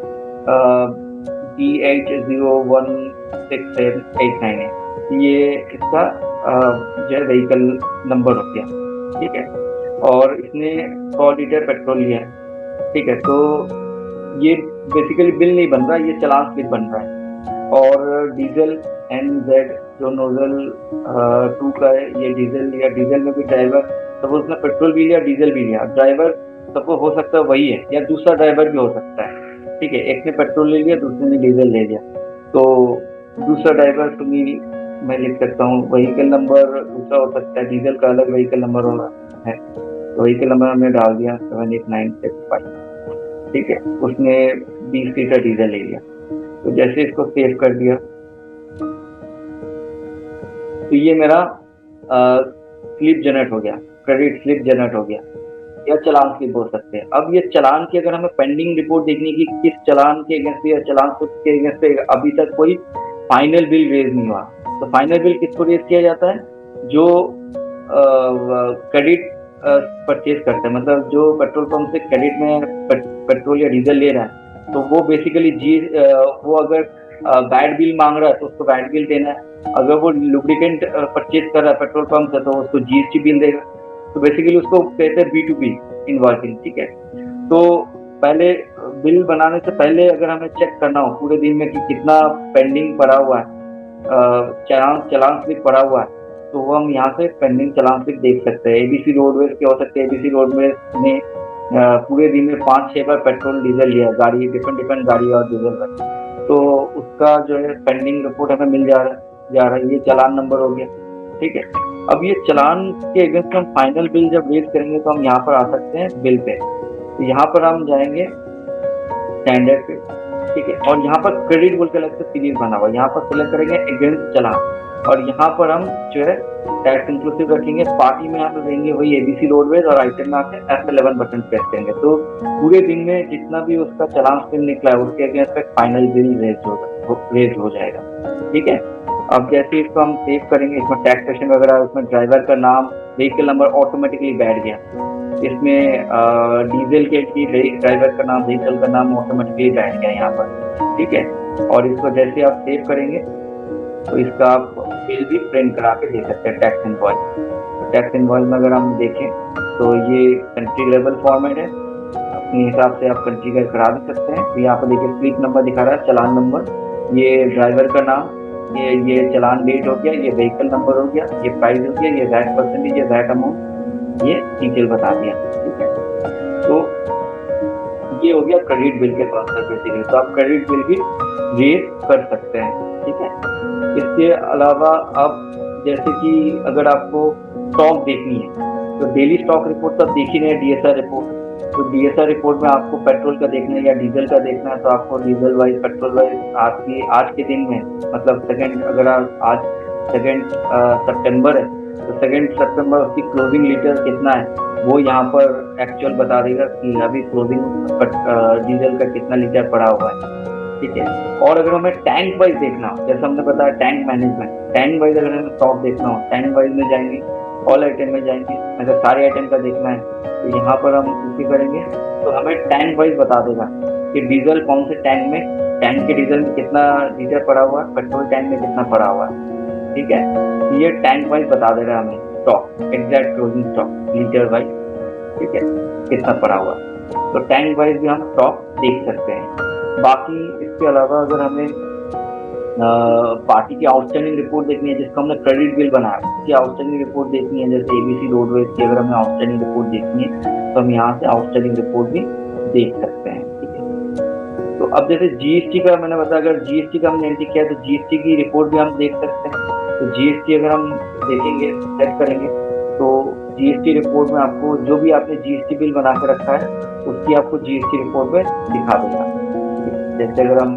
[SPEAKER 1] DH016789 है, ये इसका जो है व्हीकल नंबर हो गया, ठीक है। और इसने 100 लीटर पेट्रोल लिया है, ठीक है। तो ये बेसिकली बिल नहीं बन रहा, ये चालान स्लिप बन रहा है। और डीजल NZ जो नोजल 2 का है, ये डीजल या डीजल में भी ड्राइवर सपोज उसने पेट्रोल भी लिया डीजल भी लिया, ड्राइवर सबको हो सकता है वही है या दूसरा ड्राइवर भी हो सकता है, ठीक है। एक ने पेट्रोल ले लिया, दूसरे ने डीजल ले लिया, तो दूसरा ड्राइवर तुम्हें मैं लिख सकता हूँ, व्हीकल नंबर दूसरा हो सकता है, डीजल का अलग व्हीकल नंबर होगा है, तो व्हीकल नंबर हमने डाल दिया 78965, ठीक है। उसने 20 लीटर डीजल ले लिया, तो जैसे इसको सेव कर दिया तो ये मेरा स्लिप जनरेट हो गया, क्रेडिट स्लिप जनरेट हो गया या चालान स्लिप बोल सकते हैं। अब ये चालान की अगर हमें पेंडिंग रिपोर्ट देखनी की किस चालान के अगेंस्ट या चालान स्लिप के अगेंस्ट अभी तक कोई फाइनल बिल रेज नहीं हुआ, तो फाइनल बिल किसको रेज किया जाता है? जो क्रेडिट परचेज करते हैं, मतलब जो पेट्रोल पंप से क्रेडिट में पेट्रोल या डीजल ले रहा है, तो वो बेसिकली वो अगर बैड बिल मांग रहा है तो उसको बैड बिल देना है। अगर वो लुब्रिकेंट परचेज कर रहा है पेट्रोल पंप से तो उसको GST बिल देगा। तो बेसिकली उसको कहते हैं B2B इनवॉइसिंग, ठीक है। तो पहले बिल बनाने से पहले अगर हमें चेक करना हो पूरे दिन में कि कितना पेंडिंग पड़ा हुआ है, चालान स्लिप पड़ा हुआ है, तो वो हम यहाँ से पेंडिंग चालान स्लिप देख सकते हैं। एबीसी रोडवेज क्या हो सकते हैं, एबीसी रोडवेज ने पूरे दिन में 5-6 बार पेट्रोल डीजल लिया, गाड़ी डिफरेंट गाड़ी और डीजल पर, तो उसका जो है पेंडिंग रिपोर्ट हमें मिल जा रहा है। ये चालान नंबर हो गया, ठीक है। अब ये चालान के अगेंस्ट हम फाइनल बिल जब रेज करेंगे तो हम यहाँ पर आ सकते हैं बिल पे, तो यहाँ पर हम जाएंगे स्टैंडर्ड पे, ठीक है। और यहाँ पर क्रेडिट बोल के अलग से सीरीज बना हुआ है, यहाँ पर सिलेक्ट करेंगे अगेंस्ट चालान। और यहाँ पर हम जो है टैक्स इंक्लूसिव रखेंगे। पार्टी में यहाँ पे देंगे वही ABC रोडवेज, और आइटम में आपके F11 बटन प्रेस करेंगे। तो पूरे दिन में जितना भी उसका चालान स्लिप निकला है उसके अगेंस्ट फाइनल बिल रेज हो जाएगा। ठीक है। अब जैसे इसको हम सेव करेंगे, इसमें टैक्सेशन वगैरह, उसमें ड्राइवर का नाम, व्हीकल नंबर ऑटोमेटिकली बैठ गया। इसमें डीजल के ड्राइवर का नाम, व्हीकल का नाम ऑटोमेटिकली बैठ गया यहाँ पर। ठीक है। और इसको जैसे आप सेव करेंगे तो इसका आप बिल भी प्रिंट करा के दे सकते हैं, टैक्स इनवॉइस। तो टैक्स इनवॉइस में अगर हम देखें तो ये कंट्री लेवल फॉर्मेट है, अपने हिसाब से आप कंट्री का करा भी सकते हैं। तो यहाँ पर देखिए स्लिप नंबर दिखा रहा है, चालान नंबर, ये ड्राइवर का नाम, ये चालान डेट हो गया, ये व्हीकल नंबर हो गया, ये प्राइस हो गया, ये वैट परसेंटेज, ये वैट अमाउंट, ये डिटेल बता दिया। ठीक है। तो ये हो गया क्रेडिट बिल के प्रोसेस बेसिकली। तो आप क्रेडिट बिल भी रेज कर सकते हैं। ठीक है। इसके अलावा आप जैसे कि अगर आपको स्टॉक देखनी है तो डेली स्टॉक रिपोर्ट तो आप देख ही रहे हैं, DSR रिपोर्ट। तो DSR रिपोर्ट में आपको पेट्रोल का देखना है या डीजल का देखना है, तो आपको डीजल वाइज, पेट्रोल वाइज आज के दिन में, मतलब सेकेंड, अगर आज 2 सितंबर है तो 2 सितंबर उसकी क्लोजिंग लीटर कितना है वो यहाँ पर एक्चुअल बता देगा कि अभी क्लोजिंग डीजल का कितना लीटर पड़ा हुआ है। ठीक है। और अगर हमें टैंक वाइज देखना हो, जैसे हमने बताया टैंक मैनेजमेंट, टैंक वाइज अगर हमें स्टॉक देखना हो, टैंक वाइज में जाएंगे, ऑल आइटम में जाएंगे, अगर सारे आइटम का देखना है तो यहाँ पर हम इसी करेंगे तो हमें टैंक वाइज बता देगा कि डीजल कौन से टैंक में, टैंक के डीजल में कितना लीटर पड़ा हुआ है, पेट्रोल टैंक में कितना पड़ा हुआ है। ठीक है। ये टैंक वाइज बता दे रहा है हमें stock, exact closing stock litre wise. ठीक है, कितना पड़ा हुआ। तो टैंक वाइज भी हम स्टॉक देख सकते हैं। बाकी इसके अलावा अगर हमें पार्टी की आउटस्टैंडिंग रिपोर्ट देखनी है, जिसको हमने क्रेडिट बिल बनाया, उसकी आउटस्टैंडिंग रिपोर्ट देखनी है, जैसे ABC रोडवेज की अगर हमें आउटस्टैंडिंग रिपोर्ट देखनी है तो हम यहाँ से आउटस्टैंडिंग रिपोर्ट भी देख सकते हैं। ठीक है। तो अब जैसे GST का मैंने बताया, अगर GST का हमने एंट्री किया तो GST की रिपोर्ट भी हम देख सकते हैं। तो GST अगर हम देखेंगे, सेट करेंगे, तो GST रिपोर्ट में आपको जो भी आपने GST बिल बना के रखा है उसकी आपको GST रिपोर्ट में दिखा देगा। जैसे अगर हम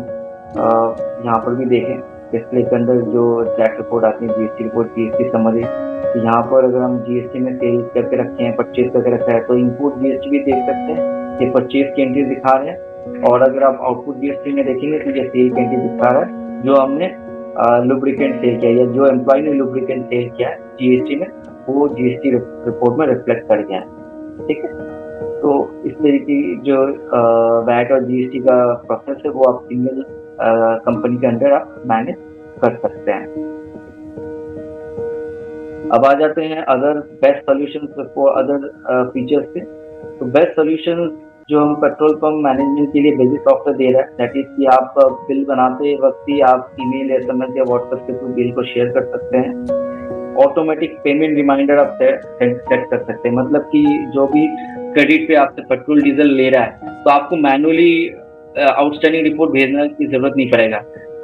[SPEAKER 1] यहाँ पर भी देखें, डिस्प्ले के अंदर जो ट्रैक रिपोर्ट आती है, GST रिपोर्ट, GST समरी, तो यहाँ पर अगर हम GST में सेल करके रखे हैं, परचेज करके रखा है, तो इनपुट GST भी देख सकते हैं, ये परचेज की एंट्री दिखा रहे हैं। और अगर आप आउटपुट GST में देखेंगे तो ये सेल की एंट्री दिखा रहा है, जो हमने लुब्रिकेंट सेल किया या जो एम्प्लॉय ने लुब्रिकेंट सेल किया है GST में, वो GST रिपोर्ट में रिफ्लेक्ट कर गया है। ठीक है। तो इस तरीके की जो वैट और GST का प्रोसेस है वो आप सिंगल कंपनी के अंदर आप मैनेज कर सकते हैं। अब आ जाते हैं other best solutions for other features पे। तो बेस्ट सॉल्यूशन जो हम पेट्रोल पंप मैनेजमेंट के लिए बेसिक सॉफ्टवेयर दे रहा है, दैट इज कि आप बिल बनाते वक्त ही आप ईमेल, SMS या व्हाट्सएप के थ्रू बिल को शेयर कर सकते हैं। ऑटोमेटिक पेमेंट रिमाइंडर आप सेट कर सकते हैं, मतलब कि जो भी क्रेडिट पे आपसे पेट्रोल डीजल ले रहा है तो आपको मैनुअली आउटस्टैंडिंग रिपोर्ट भेजने की जरूरत नहीं पड़ेगा।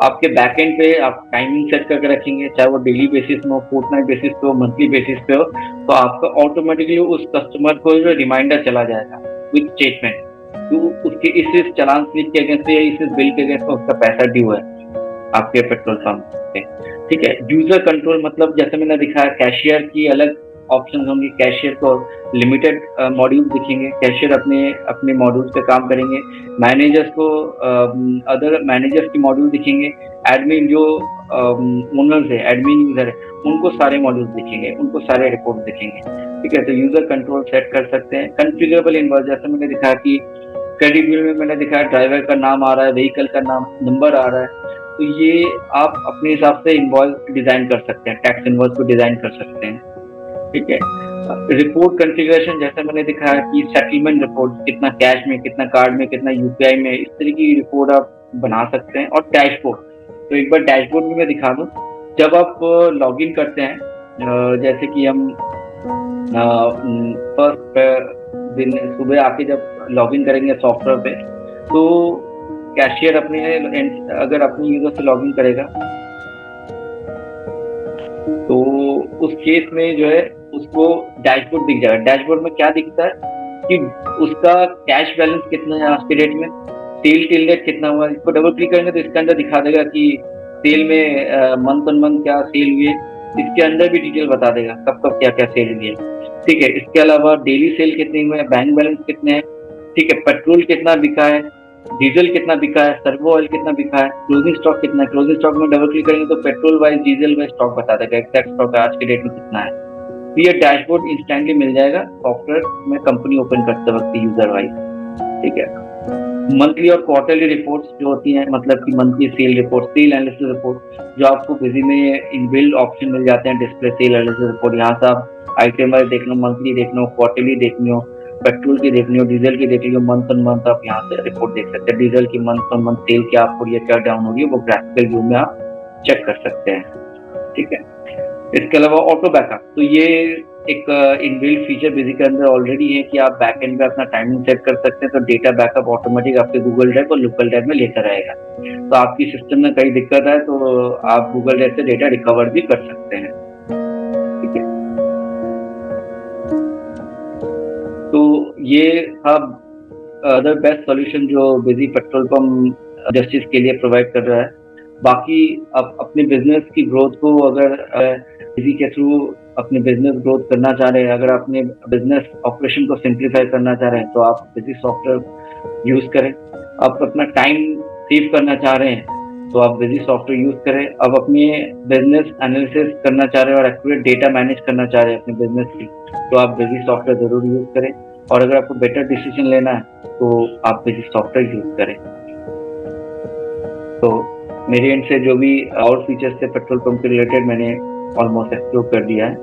[SPEAKER 1] आपके बैकएंड पे आप टाइमिंग सेट करके रखेंगे, चाहे वो डेली बेसिस में हो, फोर्टनाइट बेसिस पे हो, मंथली बेसिस पे हो, तो आपका ऑटोमेटिकली उस कस्टमर को जो रिमाइंडर चला जाएगा विद स्टेटमेंट तो उसके इस चालान स्लिप के अगेंस्ट या इस बिल के अगेंस्ट उसका पैसा ड्यू है आपके पेट्रोल पंप पे। ठीक है। यूजर कंट्रोल, मतलब जैसे मैंने दिखाया, कैशियर की अलग ऑप्शन होंगे, कैशियर को लिमिटेड मॉड्यूल दिखेंगे, कैशियर अपने मॉड्यूल्स पे काम करेंगे, मैनेजर्स को अदर मैनेजर्स की मॉड्यूल दिखेंगे, एडमिन जो ओनर्स है, एडमिन यूजर है, उनको सारे मॉड्यूल्स दिखेंगे, उनको सारे रिपोर्ट दिखेंगे। ठीक है। तो यूजर कंट्रोल सेट कर सकते हैं। कॉन्फ़िगरेबल इनवॉइस, जैसे मैंने दिखाया कि क्रेडिट बिल में मैंने दिखाया ड्राइवर का नाम आ रहा है, व्हीकल का नाम नंबर आ रहा है, तो ये आप अपने हिसाब से इनवॉइस डिजाइन कर सकते हैं, टैक्स इनवॉइस को डिजाइन कर सकते हैं। ठीक है। रिपोर्ट कॉन्फ़िगरेशन, जैसे मैंने दिखाया कि सेटलमेंट रिपोर्ट, कितना कैश में, कितना कार्ड में, कितना UPI में, इस तरीके की रिपोर्ट आप बना सकते हैं। और डैशबोर्ड, तो एक बार डैशबोर्ड भी मैं दिखा दूं। जब आप लॉगिन करते हैं, जैसे कि हम फर्स्ट दिन सुबह आके जब लॉगिन करेंगे सॉफ्टवेयर पे, तो कैशियर अगर अपने यूजर से लॉगिन करेगा तो उस केस में जो है उसको डैशबोर्ड दिख जाएगा। डैशबोर्ड में क्या दिखता है कि उसका कैश बैलेंस कितना है आज के डेट में, सेल टिल डेट कितना हुआ। इसको डबल क्लिक करेंगे तो इसके अंदर दिखा देगा कि सेल में मंथ ऑन मंथ क्या सेल हुई है, इसके अंदर भी डिटेल बता देगा कब कब क्या क्या सेल हुई है। ठीक है, इसके अलावा डेली सेल कितने हुए हैं, बैंक बैलेंस कितने हैं, ठीक है, पेट्रोल कितना बिका है, डीजल कितना बिका है, सर्वो ऑयल कितना बिका है, क्लोजिंग स्टॉक कितना है। क्लोजिंग स्टॉक में डबल क्लिक करेंगे तो petrol wise diesel wise stock बता देगा, एग्जैक्ट स्टॉक आज के डेट में कितना है। तो ये डैशबोर्ड इंस्टेंटली मिल जाएगा सॉफ्टवेयर में कंपनी ओपन करते वक्त यूजर वाइज। ठीक है, मंथली और क्वार्टरली रिपोर्ट्स जो होती हैं, मतलब कि monthly sale report, sale analysis report, जो आपको बिजी में इनबिल्ड ऑप्शन मिल जाते हैं, डिस्प्ले सेल एनालिसिस रिपोर्ट। यहाँ से आप आइटम वाइज देख लो, मंथली देखनी हो, क्वार्टरली देखनी हो, पेट्रोल की देखनी हो, डीजल की देखनी हो, मंथ ऑन मंथ आप यहाँ से रिपोर्ट देख सकते हैं। डीजल की मंथ ऑन मंथ सेल क्या आप हो रही है, क्या डाउन हो रही है, वो ग्राफिकल व्यू में आप चेक कर सकते हैं। ठीक है, इसके अलावा ऑटो बैकअप, तो ये एक इनबिल्ट फीचर बिजी के अंदर ऑलरेडी है कि आप बैक एंड पे अपना टाइमिंग सेट कर सकते हैं, तो डेटा बैकअप ऑटोमेटिक आपके गूगल ड्राइव और लोकल ड्राइव में लेकर आएगा। तो आपकी सिस्टम में कहीं दिक्कत है तो आप गूगल ड्राइव से डेटा रिकवर भी कर सकते हैं। ठीक है, तो ये सब अदर बेस्ट सॉल्यूशन जो बिजी पेट्रोल पंप जस्टिस के लिए प्रोवाइड कर रहा है। बाकी आप अपने बिजनेस की ग्रोथ को अगर बिजी के थ्रू अपने बिजनेस ग्रोथ करना चाह रहे हैं, अगर अपने बिजनेस ऑपरेशन को सिंप्लीफाई करना चाह रहे हैं, तो आप बिजी सॉफ्टवेयर यूज करें। आप अपना टाइम सेव करना चाह रहे हैं तो आप बिजी सॉफ्टवेयर यूज करें। अब अपने बिजनेस एनालिसिस करना चाह रहे हैं और एक्यूरेट डेटा मैनेज करना चाह रहे हैं अपने बिजनेस की, तो आप बिजी सॉफ्टवेयर जरूर यूज करें। और अगर आपको बेटर डिसीजन लेना है तो आप बिजी सॉफ्टवेयर यूज करें। तो मेरे एंड से जो भी और फीचर्स थे पेट्रोल पंप के रिलेटेड मैंने ऑलमोस्ट एक्सप्लोर कर दिया है।